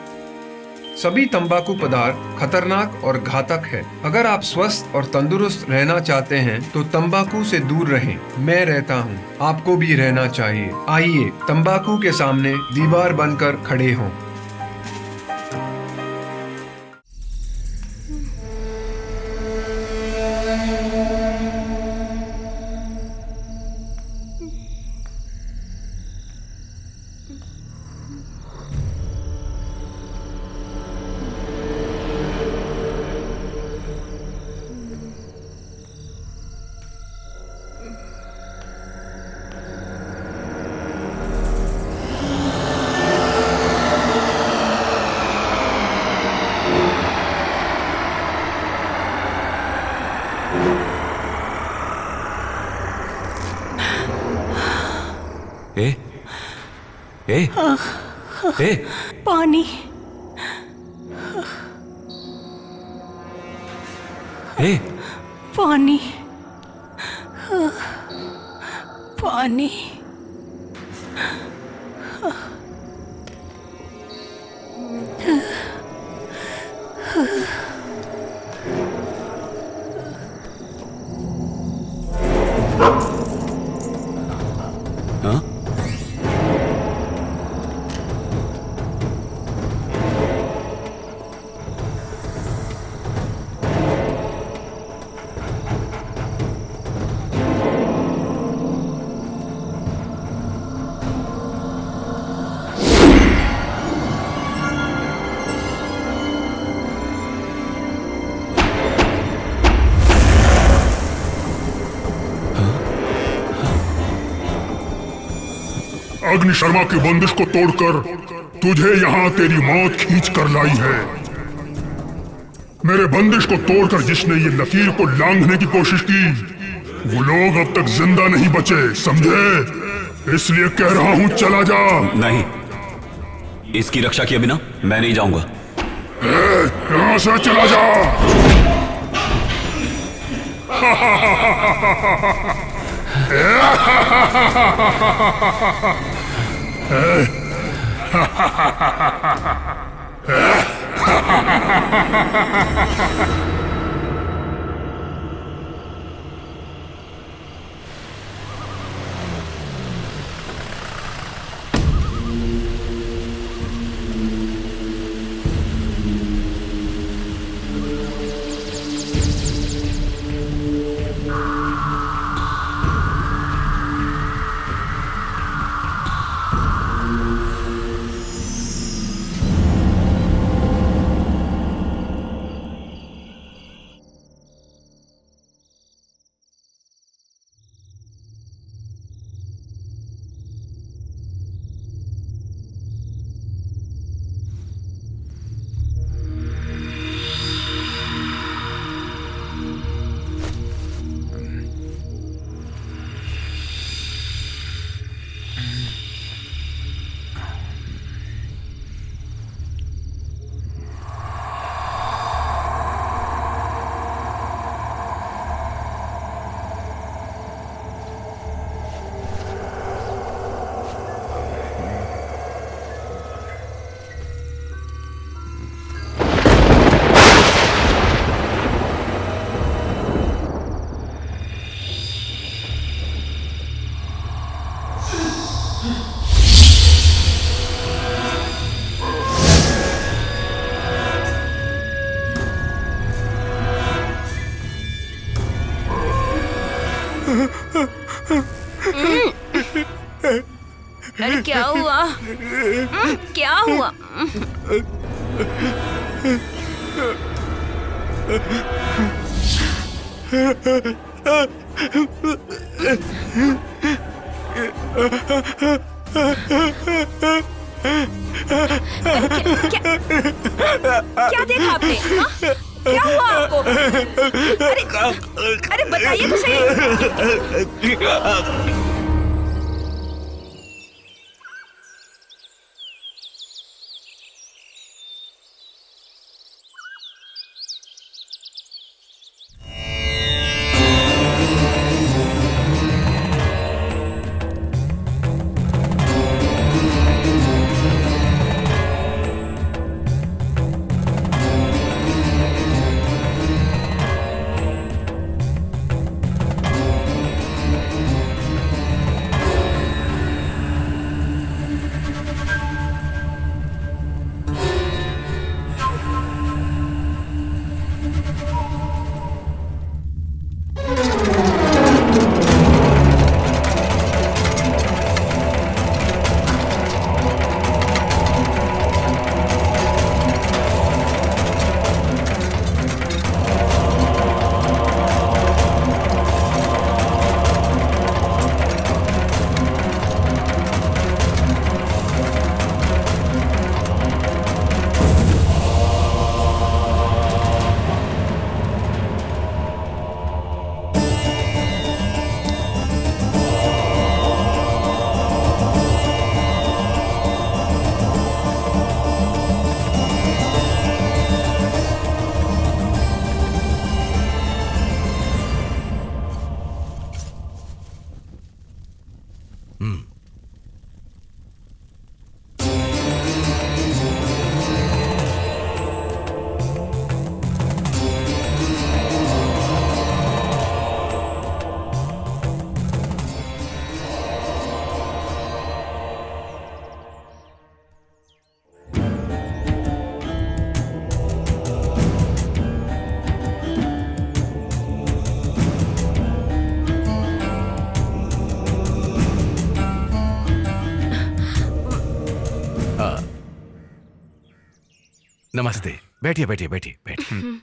सभी तंबाकू पदार्थ खतरनाक और घातक है। अगर आप स्वस्थ और तंदुरुस्त रहना चाहते हैं तो तंबाकू से दूर रहें। मैं रहता हूँ, आपको भी रहना चाहिए। आइए तंबाकू के सामने दीवार बनकर खड़े हों। पानी। पानी। पानी। अग्नि शर्मा की बंदिश को तोड़कर तुझे यहाँ तेरी मौत खींच कर लाई है। मेरे बंदिश को तोड़कर जिसने ये लकीर को लांघने की कोशिश की, वो लोग अब तक जिंदा नहीं बचे, समझे? इसलिए कह रहा हूँ चला जा। नहीं, इसकी रक्षा किए बिना मैं नहीं जाऊंगा। यहाँ से चला जा। अरे क्या हुआ? क्या हुआ? क्या देखा आपने? हाँ? क्या हुआ आपको? अरे बताइए तो सही। नमस्ते। बैठिए बैठिए बैठिए बैठिए।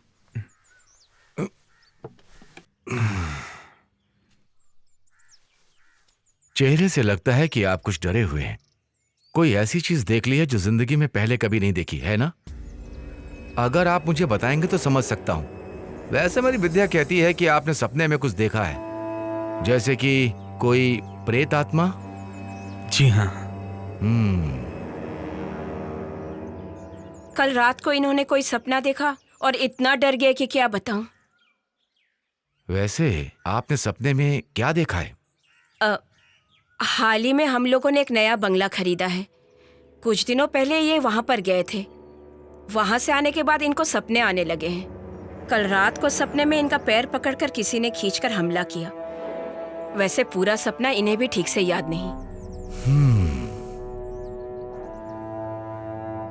चेहरे से लगता है कि आप कुछ डरे हुए हैं। कोई ऐसी चीज देख ली है जो जिंदगी में पहले कभी नहीं देखी है ना? अगर आप मुझे बताएंगे तो समझ सकता हूं। वैसे मेरी विद्या कहती है कि आपने सपने में कुछ देखा है, जैसे कि कोई प्रेत आत्मा। जी हाँ। कल रात को इन्होंने कोई सपना देखा और इतना डर गए कि क्या बताऊं। वैसे आपने सपने में क्या देखा है? हाल ही में हम लोगों ने एक नया बंगला खरीदा है। कुछ दिनों पहले ये वहां पर गए थे। वहां से आने के बाद इनको सपने आने लगे हैं। कल रात को सपने में इनका पैर पकड़कर किसी ने खींचकर हमला किया। वैसे पूरा सपना इन्हें भी ठीक से याद नहीं।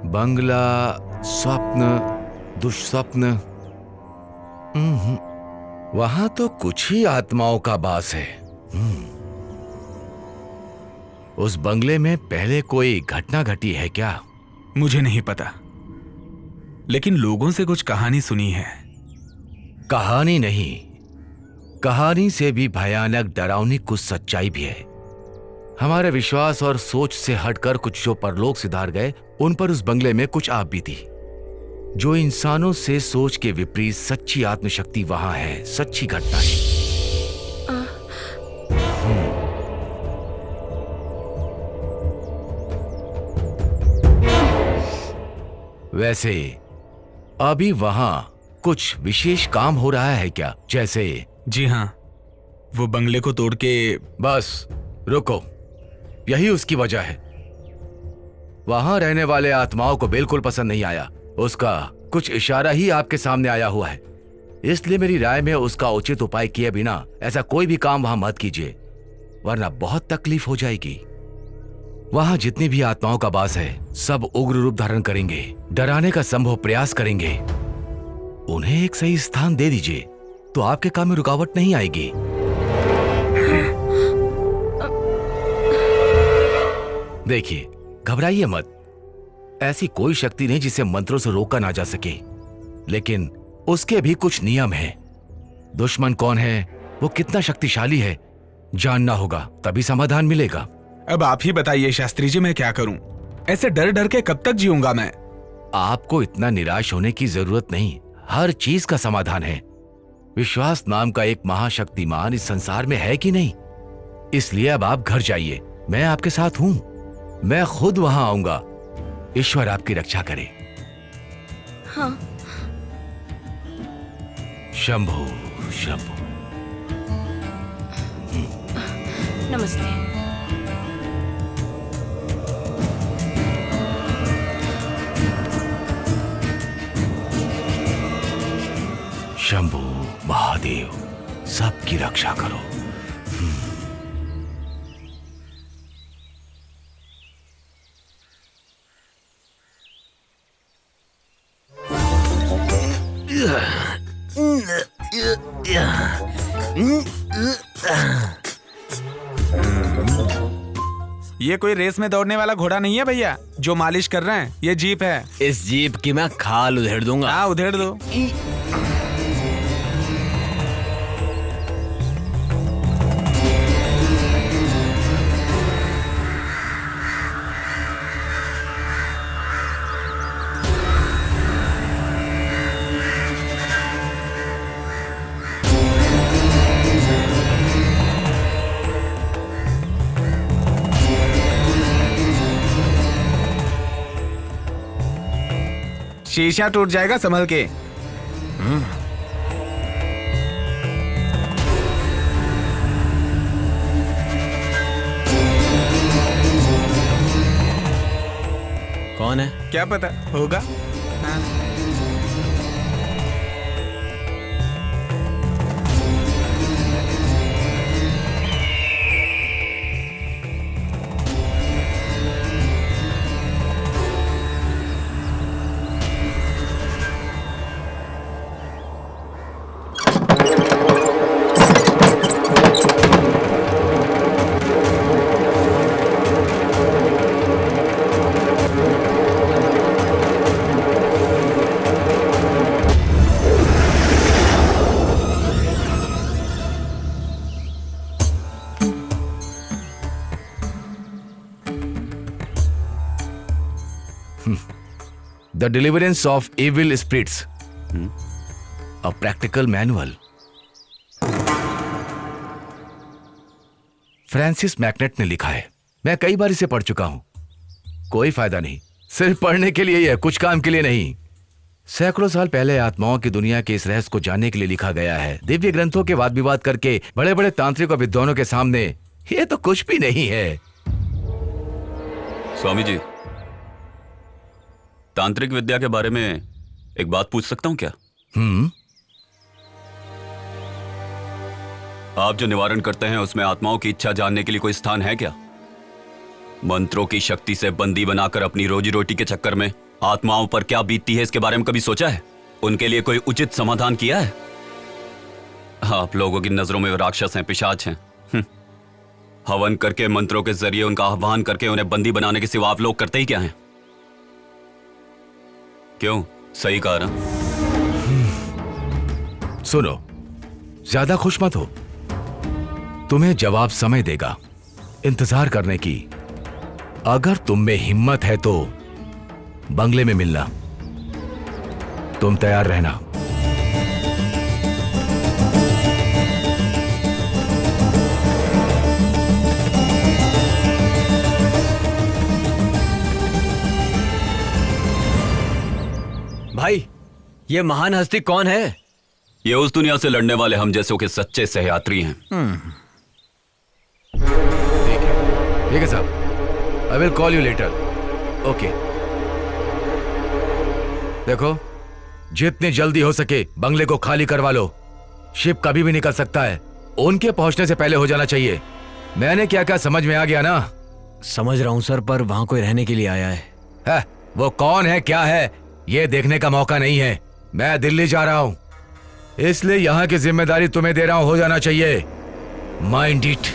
बंगला, स्वप्न, दुष्स्वप्न। वहां तो कुछ ही आत्माओं का वास है। उस बंगले में पहले कोई घटना घटी है क्या? मुझे नहीं पता, लेकिन लोगों से कुछ कहानी सुनी है। कहानी नहीं, कहानी से भी भयानक डरावनी कुछ सच्चाई भी है। हमारे विश्वास और सोच से हटकर कुछ जो परलोक सिधार गए, उन पर उस बंगले में कुछ आप भी थी। जो इंसानों से सोच के विपरीत सच्ची आत्मशक्ति वहां है, सच्ची घटना है। वैसे अभी वहां कुछ विशेष काम हो रहा है क्या? जैसे? जी हाँ, वो बंगले को तोड़ के। बस रुको, यही उसकी वजह है। वहां रहने वाले आत्माओं को बिल्कुल पसंद नहीं आया। उसका कुछ इशारा ही आपके सामने आया हुआ है। इसलिए मेरी राय में उसका उचित उपाय किए बिना ऐसा कोई भी काम वहां मत कीजिए, वरना बहुत तकलीफ हो जाएगी। वहां जितनी भी आत्माओं का वास है, सब उग्र रूप धारण करेंगे, डराने का संभव प्रयास करेंगे। उन्हें एक सही स्थान दे दीजिए तो आपके काम में रुकावट नहीं आएगी। देखिए, घबराइए मत। ऐसी कोई शक्ति नहीं जिसे मंत्रों से रोका ना जा सके, लेकिन उसके भी कुछ नियम हैं। दुश्मन कौन है, वो कितना शक्तिशाली है, जानना होगा, तभी समाधान मिलेगा। अब आप ही बताइए शास्त्री जी, मैं क्या करूं? ऐसे डर डर के कब तक जीऊंगा मैं? आपको इतना निराश होने की जरूरत नहीं। हर चीज का समाधान है। विश्वास नाम का एक महाशक्तिमान इस संसार में है कि नहीं? इसलिए अब आप घर जाइए, मैं आपके साथ हूं। मैं खुद वहां आऊंगा। ईश्वर आपकी रक्षा करे। हाँ। शंभु शंभु। नमस्ते। शंभु महादेव, सबकी रक्षा करो। ये कोई रेस में दौड़ने वाला घोड़ा नहीं है भैया जो मालिश कर रहे हैं। ये जीप है। इस जीप की मैं खाल उधेड़ दूंगा। हाँ, उधेड़ दो। शीशा टूट जाएगा, संभल के। कौन है? क्या पता होगा। हाँ। The deliverance of evil spirits, a practical manual. Francis MacNutt ने लिखा है। मैं कई बार इसे पढ़ चुका हूं, कोई फायदा नहीं। सिर्फ पढ़ने के लिए ही है, कुछ काम के लिए नहीं। सैकड़ों साल पहले आत्माओं की दुनिया के इस रहस्य को जानने के लिए लिखा गया है। दिव्य ग्रंथों के वाद विवाद करके बड़े बड़े तांत्रिक और विद्वानों के सामने ये तो कुछ भी नहीं है। स्वामी जी, तांत्रिक विद्या के बारे में एक बात पूछ सकता हूं क्या? आप जो निवारण करते हैं उसमें आत्माओं की इच्छा जानने के लिए कोई स्थान है क्या? मंत्रों की शक्ति से बंदी बनाकर अपनी रोजी रोटी के चक्कर में आत्माओं पर क्या बीतती है, इसके बारे में कभी सोचा है? उनके लिए कोई उचित समाधान किया है? आप लोगों की नजरों में वो राक्षस हैं, पिशाच हैं। हवन करके, मंत्रों के जरिए उनका आह्वान करके उन्हें बंदी बनाने के सिवा आप लोग करते ही क्या हैं? क्यों? सही कहा ना? सुनो, ज्यादा खुश मत हो। तुम्हें जवाब समय देगा, इंतजार करने की। अगर तुम में हिम्मत है तो बंगले में मिलना। तुम तैयार रहना। भाई, ये महान हस्ती कौन है? ये उस दुनिया से लड़ने वाले हम जैसों के सच्चे सहयात्री हैं। ठीक है साहब, I will call you later. Okay. देखो, जितनी जल्दी हो सके बंगले को खाली करवा लो। शिप कभी भी निकल सकता है, उनके पहुंचने से पहले हो जाना चाहिए। मैंने क्या क्या समझ में आ गया ना? समझ रहा हूं सर, पर वहां कोई रहने के लिए आया है। वो कौन है, क्या है, ये देखने का मौका नहीं है। मैं दिल्ली जा रहा हूं, इसलिए यहां की जिम्मेदारी तुम्हें दे रहा हूं, हो जाना चाहिए। Mind it.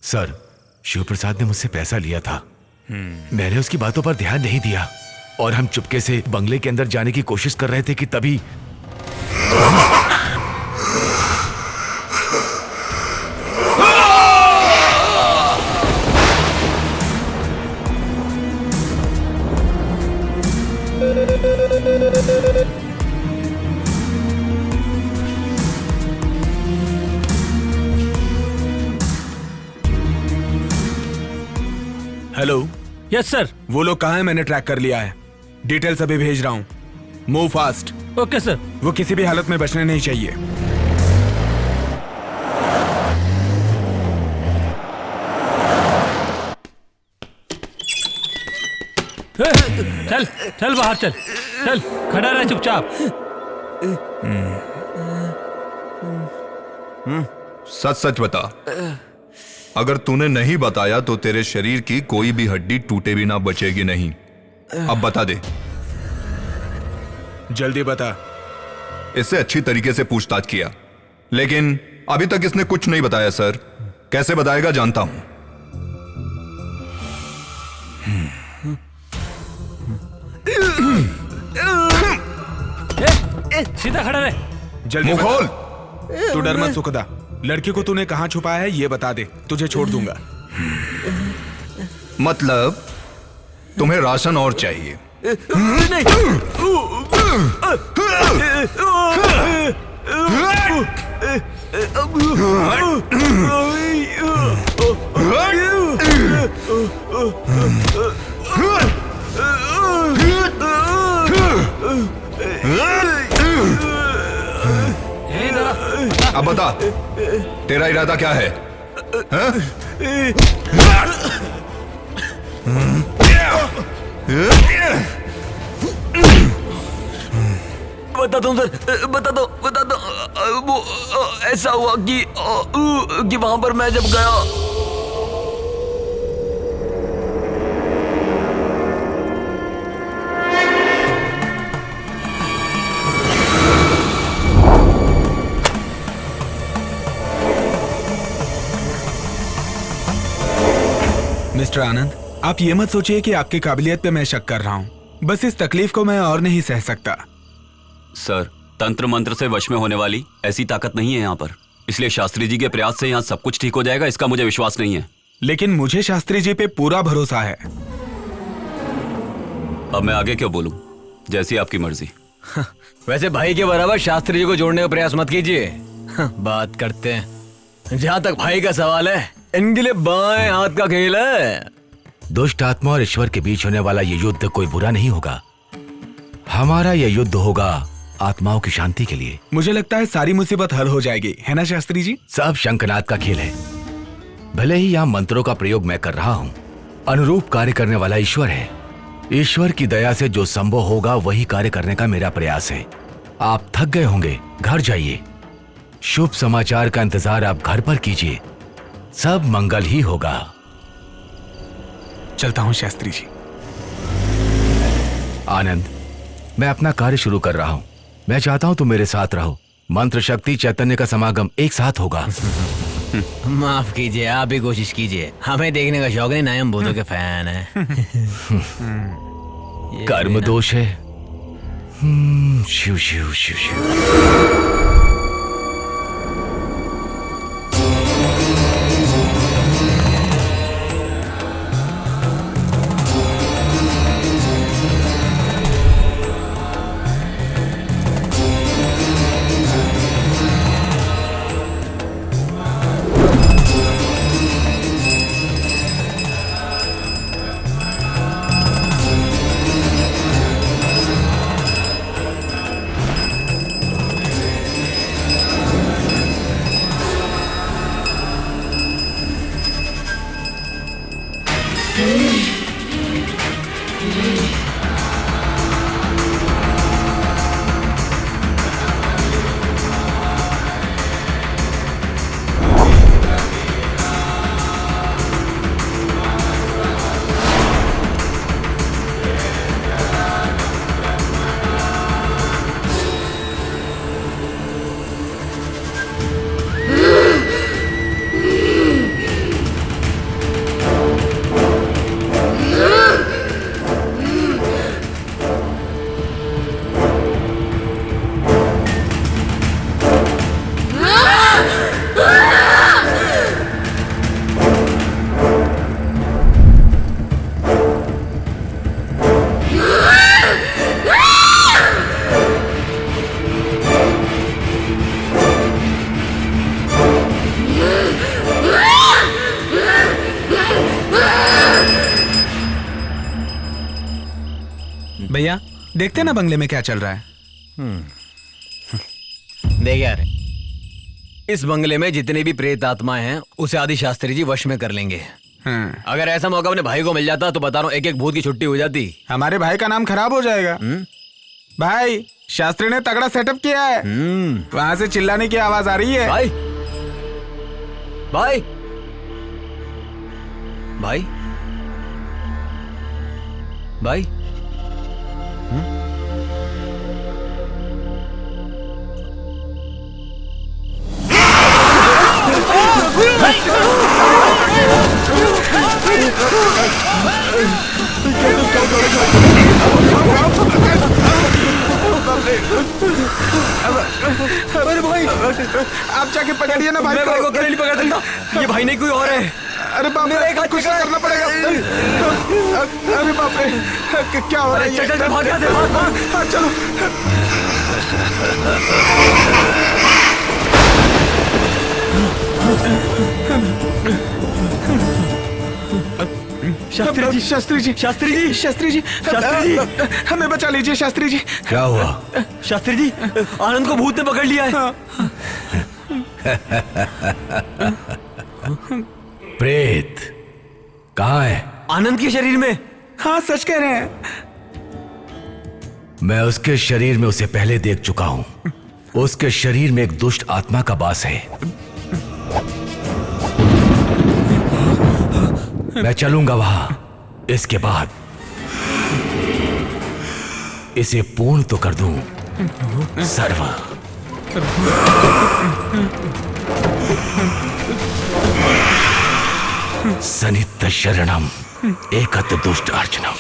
सर, शिव प्रसाद ने मुझसे पैसा लिया था। मैंने उसकी बातों पर ध्यान नहीं दिया और हम चुपके से बंगले के अंदर जाने की कोशिश कर रहे थे कि तभी हेलो। Yes sir. वो लोग कहाँ हैं? मैंने ट्रैक कर लिया है। डिटेल्स अभी भेज रहा हूँ। Move fast. Okay sir. वो किसी भी हालत में बचने नहीं चाहिए। चल चल बाहर चल, चल खड़ा रह चुपचाप। सच सच बता, अगर तूने नहीं बताया तो तेरे शरीर की कोई भी हड्डी टूटे भी ना बचेगी नहीं। अब बता दे। जल्दी बता। इससे अच्छी तरीके से पूछताछ किया, लेकिन अभी तक इसने कुछ नहीं बताया सर। कैसे बताएगा जानता हूं। सीधा खड़ा रहे। जल्दी मुंह खोल। तू डर मत सुखदा। लड़की को तूने कहां छुपाया है ये बता दे, तुझे छोड़ दूंगा। मतलब तुम्हें राशन और चाहिए? अब बता, तेरा इरादा क्या है? हाँ? बता दो सर, बता दो वो ऐसा हुआ कि वहां पर मैं जब गया। मिस्टर आनंद, आप ये मत सोचिए कि आपकी काबिलियत पे मैं शक कर रहा हूँ। बस इस तकलीफ को मैं और नहीं सह सकता। सर, तंत्र मंत्र से वश में होने वाली ऐसी ताकत नहीं है यहाँ पर, इसलिए शास्त्री जी के प्रयास से यहाँ सब कुछ ठीक हो जाएगा, इसका मुझे विश्वास नहीं है। लेकिन मुझे शास्त्री जी पे पूरा भरोसा है। अब मैं आगे क्यों बोलूं? जैसी आपकी मर्जी। वैसे भाई के बराबर शास्त्री जी को जोड़ने का प्रयास मत कीजिए। बात करते हैं। जहाँ तक भाई का सवाल है, इनके लिए बाएं हाथ का खेल है। दुष्ट आत्मा और ईश्वर के बीच होने वाला ये युद्ध कोई बुरा नहीं होगा। हमारा यह युद्ध होगा आत्माओं की शांति के लिए। मुझे लगता है सारी मुसीबत हल हो जाएगी, है ना शास्त्री जी? सब शंखनाद का खेल है। भले ही यहाँ मंत्रों का प्रयोग मैं कर रहा हूँ, अनुरूप कार्य करने वाला ईश्वर है। ईश्वर की दया से जो संभव होगा वही कार्य करने का मेरा प्रयास है। आप थक गए होंगे, घर जाइए। शुभ समाचार का इंतजार आप घर पर कीजिए, सब मंगल ही होगा। चलता हूँ शास्त्री जी। आनंद, मैं अपना कार्य शुरू कर रहा हूँ। मैं चाहता हूँ तुम मेरे साथ रहो। मंत्र शक्ति चैतन्य का समागम एक साथ होगा। माफ कीजिए, आप भी कोशिश कीजिए। हमें देखने का शौक नहीं, ना हम भूतों के फैन है। कर्म दोष है। शिव शिव शिव शिव। भैया देखते ना बंगले में क्या चल रहा है। देख यार, इस बंगले में जितने भी प्रेत आत्माएं हैं उसे आदि शास्त्री जी वश में कर लेंगे। अगर ऐसा मौका अपने भाई को मिल जाता तो बता रहा हूँ एक एक भूत की छुट्टी हो जाती। हमारे भाई का नाम खराब हो जाएगा। भाई, शास्त्री ने तगड़ा सेटअप किया है। वहां से चिल्लाने की आवाज आ रही है। भाई भाई भाई भाई अरे भाई, आप जाके पकड़िए ना भाई को। अकेले नहीं पकड़ सकता, ये भाई नहीं कोई और है। अरे बाप रे, कुछ करना पड़ेगा। अरे बाप रे, क्या हो रहा है? चल चल भाग, चलो। शास्त्री जी, शास्त्री जी, शास्त्री जी, शास्त्री जी, शास्त्री जी, हमें बचा लीजिए शास्त्री जी। क्या हुआ? शास्त्री जी, आनंद को भूत ने पकड़ लिया है। प्रेत कहाँ है? आनंद के शरीर में। हाँ, सच कह रहे हैं। मैं उसके शरीर में उसे पहले देख चुका हूं। उसके शरीर में एक दुष्ट आत्मा का वास है। मैं चलूंगा वहां। इसके बाद इसे पूर्ण तो कर दूं। सर्व सनित शरणम एकत दुष्ट अर्चनम।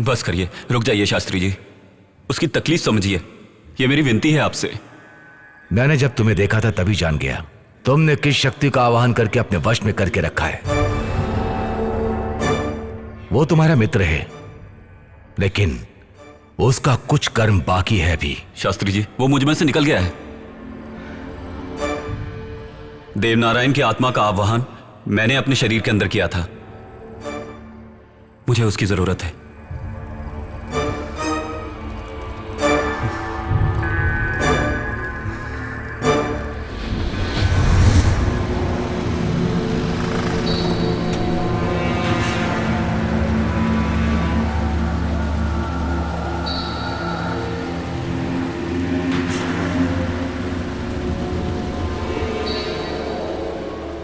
बस करिए, रुक जाइए शास्त्री जी। उसकी तकलीफ समझिए, ये मेरी विनती है आपसे। मैंने जब तुम्हें देखा था तभी जान गया तुमने किस शक्ति का आवाहन करके अपने वश में करके रखा है। वो तुम्हारा मित्र है, लेकिन उसका कुछ कर्म बाकी है भी। शास्त्री जी, वो मुझ में से निकल गया है। देवनारायण की आत्मा का आवाहन मैंने अपने शरीर के अंदर किया था। मुझे उसकी जरूरत है।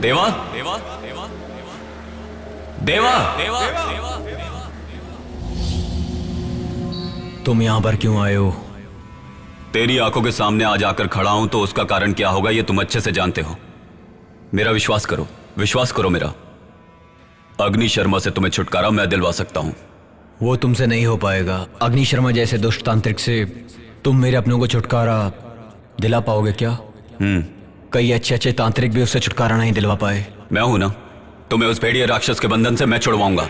देवा देवा देवा देवा देवा देवा तुम यहां पर क्यों आए हो? तेरी आंखों के सामने आज आकर खड़ा हूं तो उसका कारण क्या होगा ये तुम अच्छे से जानते हो। मेरा विश्वास करो, विश्वास करो मेरा। अग्नि शर्मा से तुम्हें छुटकारा मैं दिलवा सकता हूं। वो तुमसे नहीं हो पाएगा। अग्नि शर्मा जैसे दुष्ट तांत्रिक से तुम मेरे अपनों को छुटकारा दिला पाओगे क्या? कई अच्छे अच्छे तांत्रिक भी उससे छुटकारा नहीं दिलवा पाए। मैं हूं ना, तुम्हें उस भेड़िए राक्षस के बंधन से मैं छुड़वाऊंगा।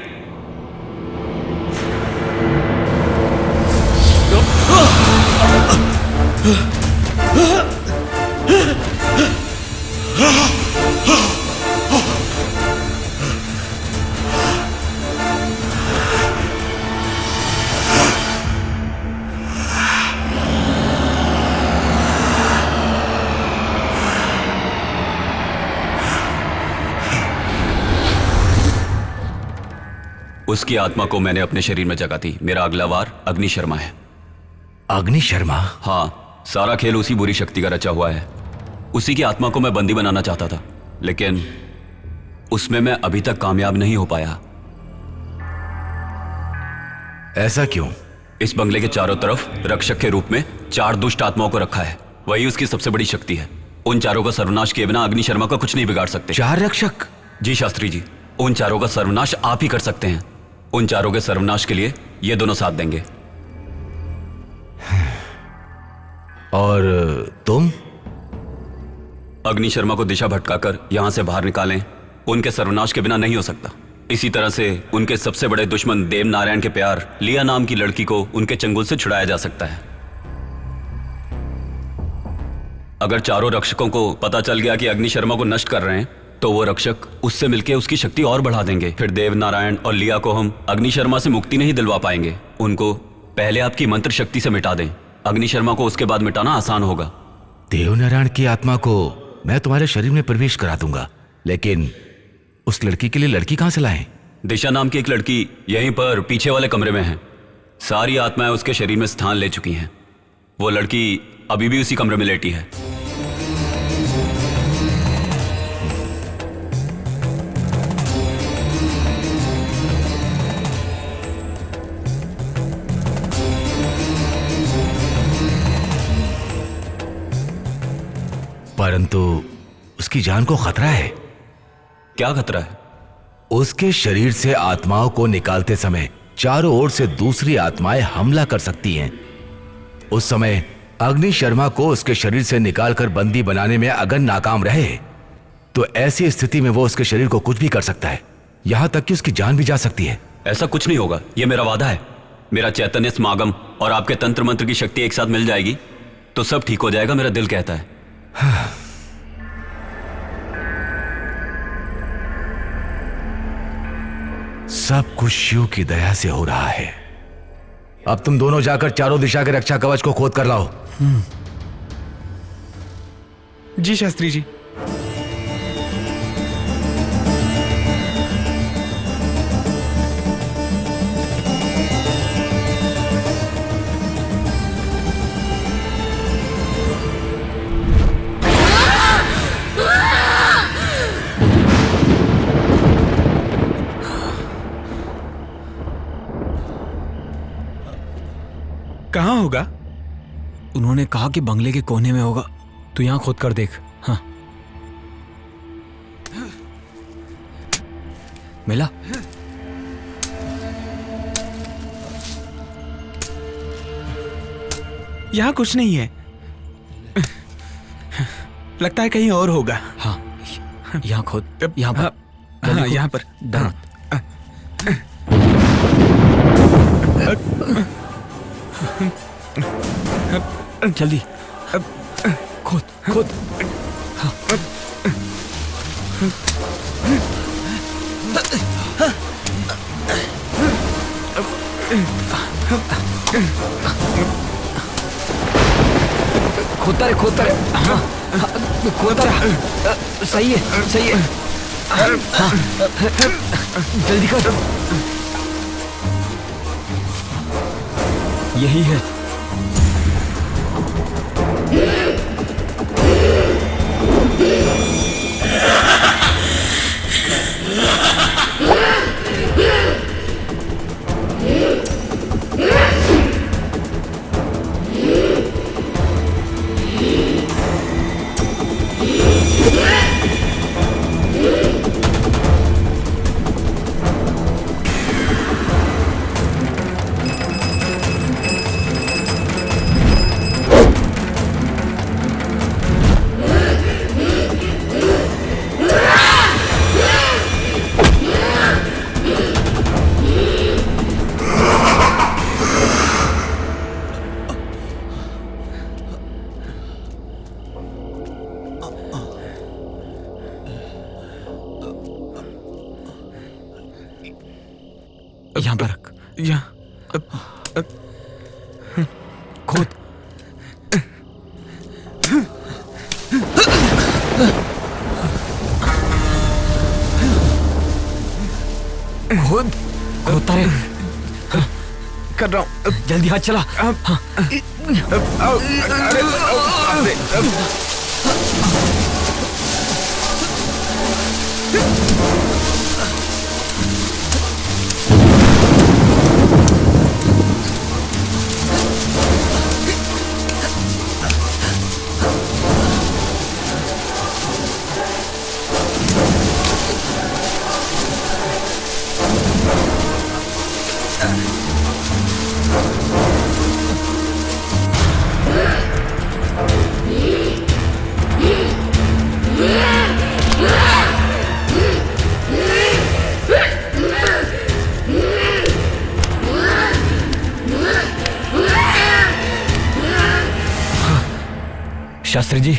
उसकी आत्मा को मैंने अपने शरीर में जगा दी। मेरा अगला वार अग्नि शर्मा है। अग्नि शर्मा? हाँ, सारा खेल उसी बुरी शक्ति का रचा हुआ है। उसी की आत्मा को मैं बंदी बनाना चाहता था, लेकिन उसमें मैं अभी तक कामयाब नहीं हो पाया। ऐसा क्यों? इस बंगले के चारों तरफ रक्षक के रूप में 4 दुष्ट आत्माओं को रखा है। वही उसकी सबसे बड़ी शक्ति है। उन चारों का सर्वनाश किए बिना अग्नि शर्मा का कुछ नहीं बिगाड़ सकते। 4 रक्षक? जी शास्त्री जी, उन चारों का सर्वनाश आप ही कर सकते हैं। उन चारों के सर्वनाश के लिए ये दोनों साथ देंगे। और तुम? अग्नि शर्मा को दिशा भटकाकर यहां से बाहर निकालें। उनके सर्वनाश के बिना नहीं हो सकता। इसी तरह से उनके सबसे बड़े दुश्मन देव नारायण के प्यार लिया नाम की लड़की को उनके चंगुल से छुड़ाया जा सकता है। अगर चारों रक्षकों को पता चल गया कि अग्नि शर्मा को नष्ट कर रहे हैं, तो वो रक्षक उससे मिलकर उसकी शक्ति और बढ़ा देंगे। फिर देव नारायण और लिया को हम अग्नि शर्मा से मुक्ति नहीं दिलवा पाएंगे। उनको पहले आपकी मंत्र शक्ति से मिटा दें। अग्नि शर्मा को उसके बाद मिटाना आसान होगा। देवनारायण की आत्मा को मैं तुम्हारे शरीर में प्रवेश करा दूंगा, लेकिन उस लड़की के लिए लड़की कहां से लाएं? दिशा नाम की एक लड़की यहीं पर पीछे वाले कमरे में है। सारी आत्माएं उसके शरीर में स्थान ले चुकी हैं। वो लड़की अभी भी उसी कमरे में लेटी है। परंतु उसकी जान को खतरा है। क्या खतरा है? उसके शरीर से आत्माओं को निकालते समय चारों ओर से दूसरी आत्माएं हमला कर सकती हैं। उस समय अग्नि शर्मा को उसके शरीर से निकालकर बंदी बनाने में अगर नाकाम रहे, तो ऐसी स्थिति में वो उसके शरीर को कुछ भी कर सकता है, यहां तक कि उसकी जान भी जा सकती है। ऐसा कुछ नहीं होगा, यह मेरा वादा है। मेरा चैतन्य समागम और आपके तंत्र मंत्र की शक्ति एक साथ मिल जाएगी तो सब ठीक हो जाएगा, मेरा दिल कहता है। सब कुछ शिव की दया से हो रहा है। अब तुम दोनों जाकर चारों दिशा के रक्षा कवच को खोद कर लाओ। जी शास्त्री जी। कहाँ होगा? उन्होंने कहा कि बंगले के कोने में होगा। तू यहां खोद कर देख। हाँ, मिला? यहां कुछ नहीं है। लगता है कहीं और होगा। हाँ, यहां खोद। यहां पर। हाँ, यहां पर। जल्दी खोद खोद। हाँ। खोदता रहे, खोदता रहे। हाँ, खोदता रहे। सही है, सही है। हाँ, जल्दी कर। यही है। यहाँ पर रख। यहाँ खोद। खोद रोता रहे। कर रहा हूँ, जल्दी हाथ चला। शास्त्री जी,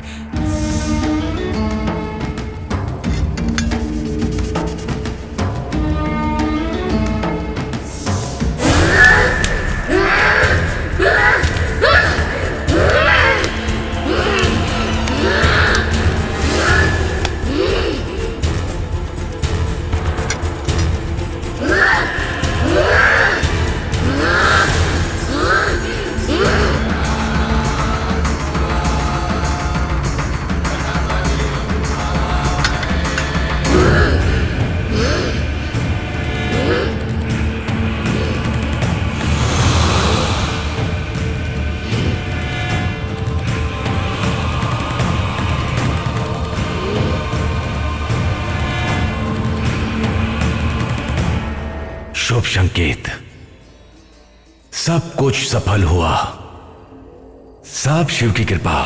शुभ संकेत, सब कुछ सफल हुआ। सब शिव की कृपा।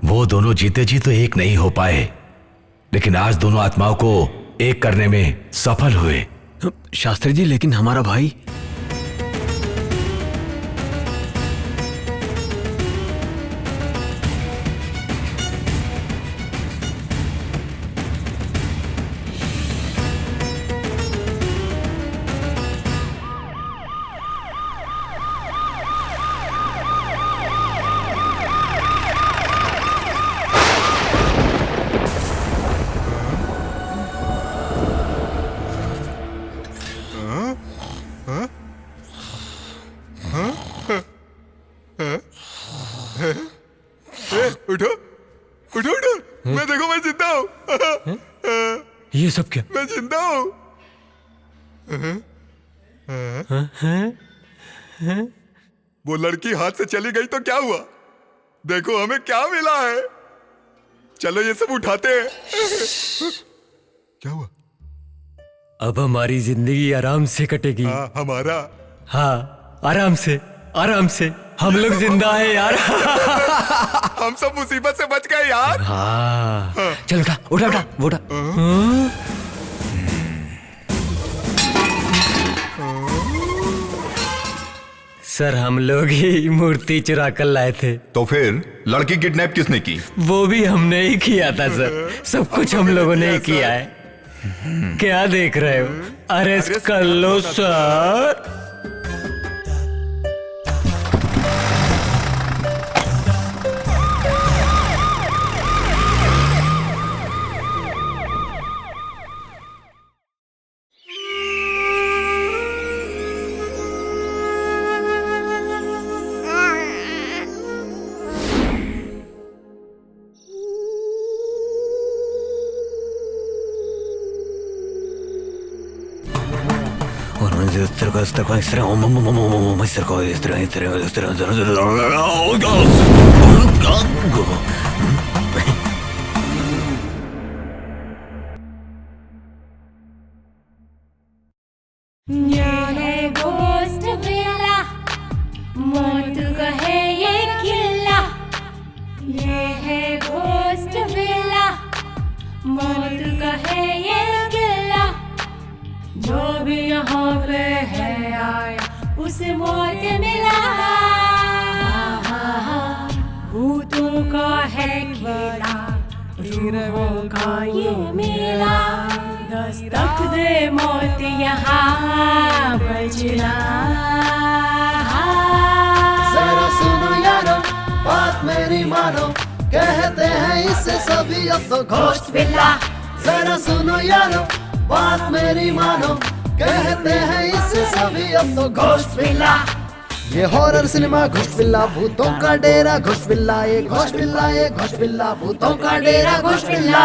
वो दोनों जीते जी तो एक नहीं हो पाए, लेकिन आज दोनों आत्माओं को एक करने में सफल हुए। शास्त्री जी, लेकिन हमारा भाई। उठो उठो उठो, मैं देखो, मैं जिंदा हूँ। ये सब क्या? मैं जिंदा हूँ। वो लड़की हाथ से चली गई तो क्या हुआ? देखो हमें क्या मिला है। चलो ये सब उठाते हैं। क्या हुआ? अब हमारी जिंदगी आराम से कटेगी। हाँ, हमारा। हाँ, आराम से, आराम से। हम लोग जिंदा हैं यार। हम सब मुसीबत से बच गए यार। हाँ। चल उठा उठा उठा उठा। सर, हम लोग ही मूर्ति चुरा कर लाए थे। तो फिर लड़की किडनैप किसने की? वो भी हमने ही किया था सर। सब कुछ हम लोगों ने ही किया है। क्या देख रहे हो? अरेस्ट कर लो सर। ये है घोस्ट विला, मौत का है ये उसे मौत मिला। भूतों का है खेला, रूहों का ये मेला, दस्तक दे मौत यहाँ बजना। जरा सुनो यारो, बात मेरी मानो, कहते हैं इससे सभी अब तो घोस्ट विला। जरा सुनो यारो, बात मेरी मानो, कहते हैं इससे सभी अब तो घोस्ट विला। ये हॉरर सिनेमा घोस्ट विला, भूतों का डेरा घोस्ट विला, ये घोस्ट विला, ये घोस्ट विला, भूतों का डेरा घोस्ट विला।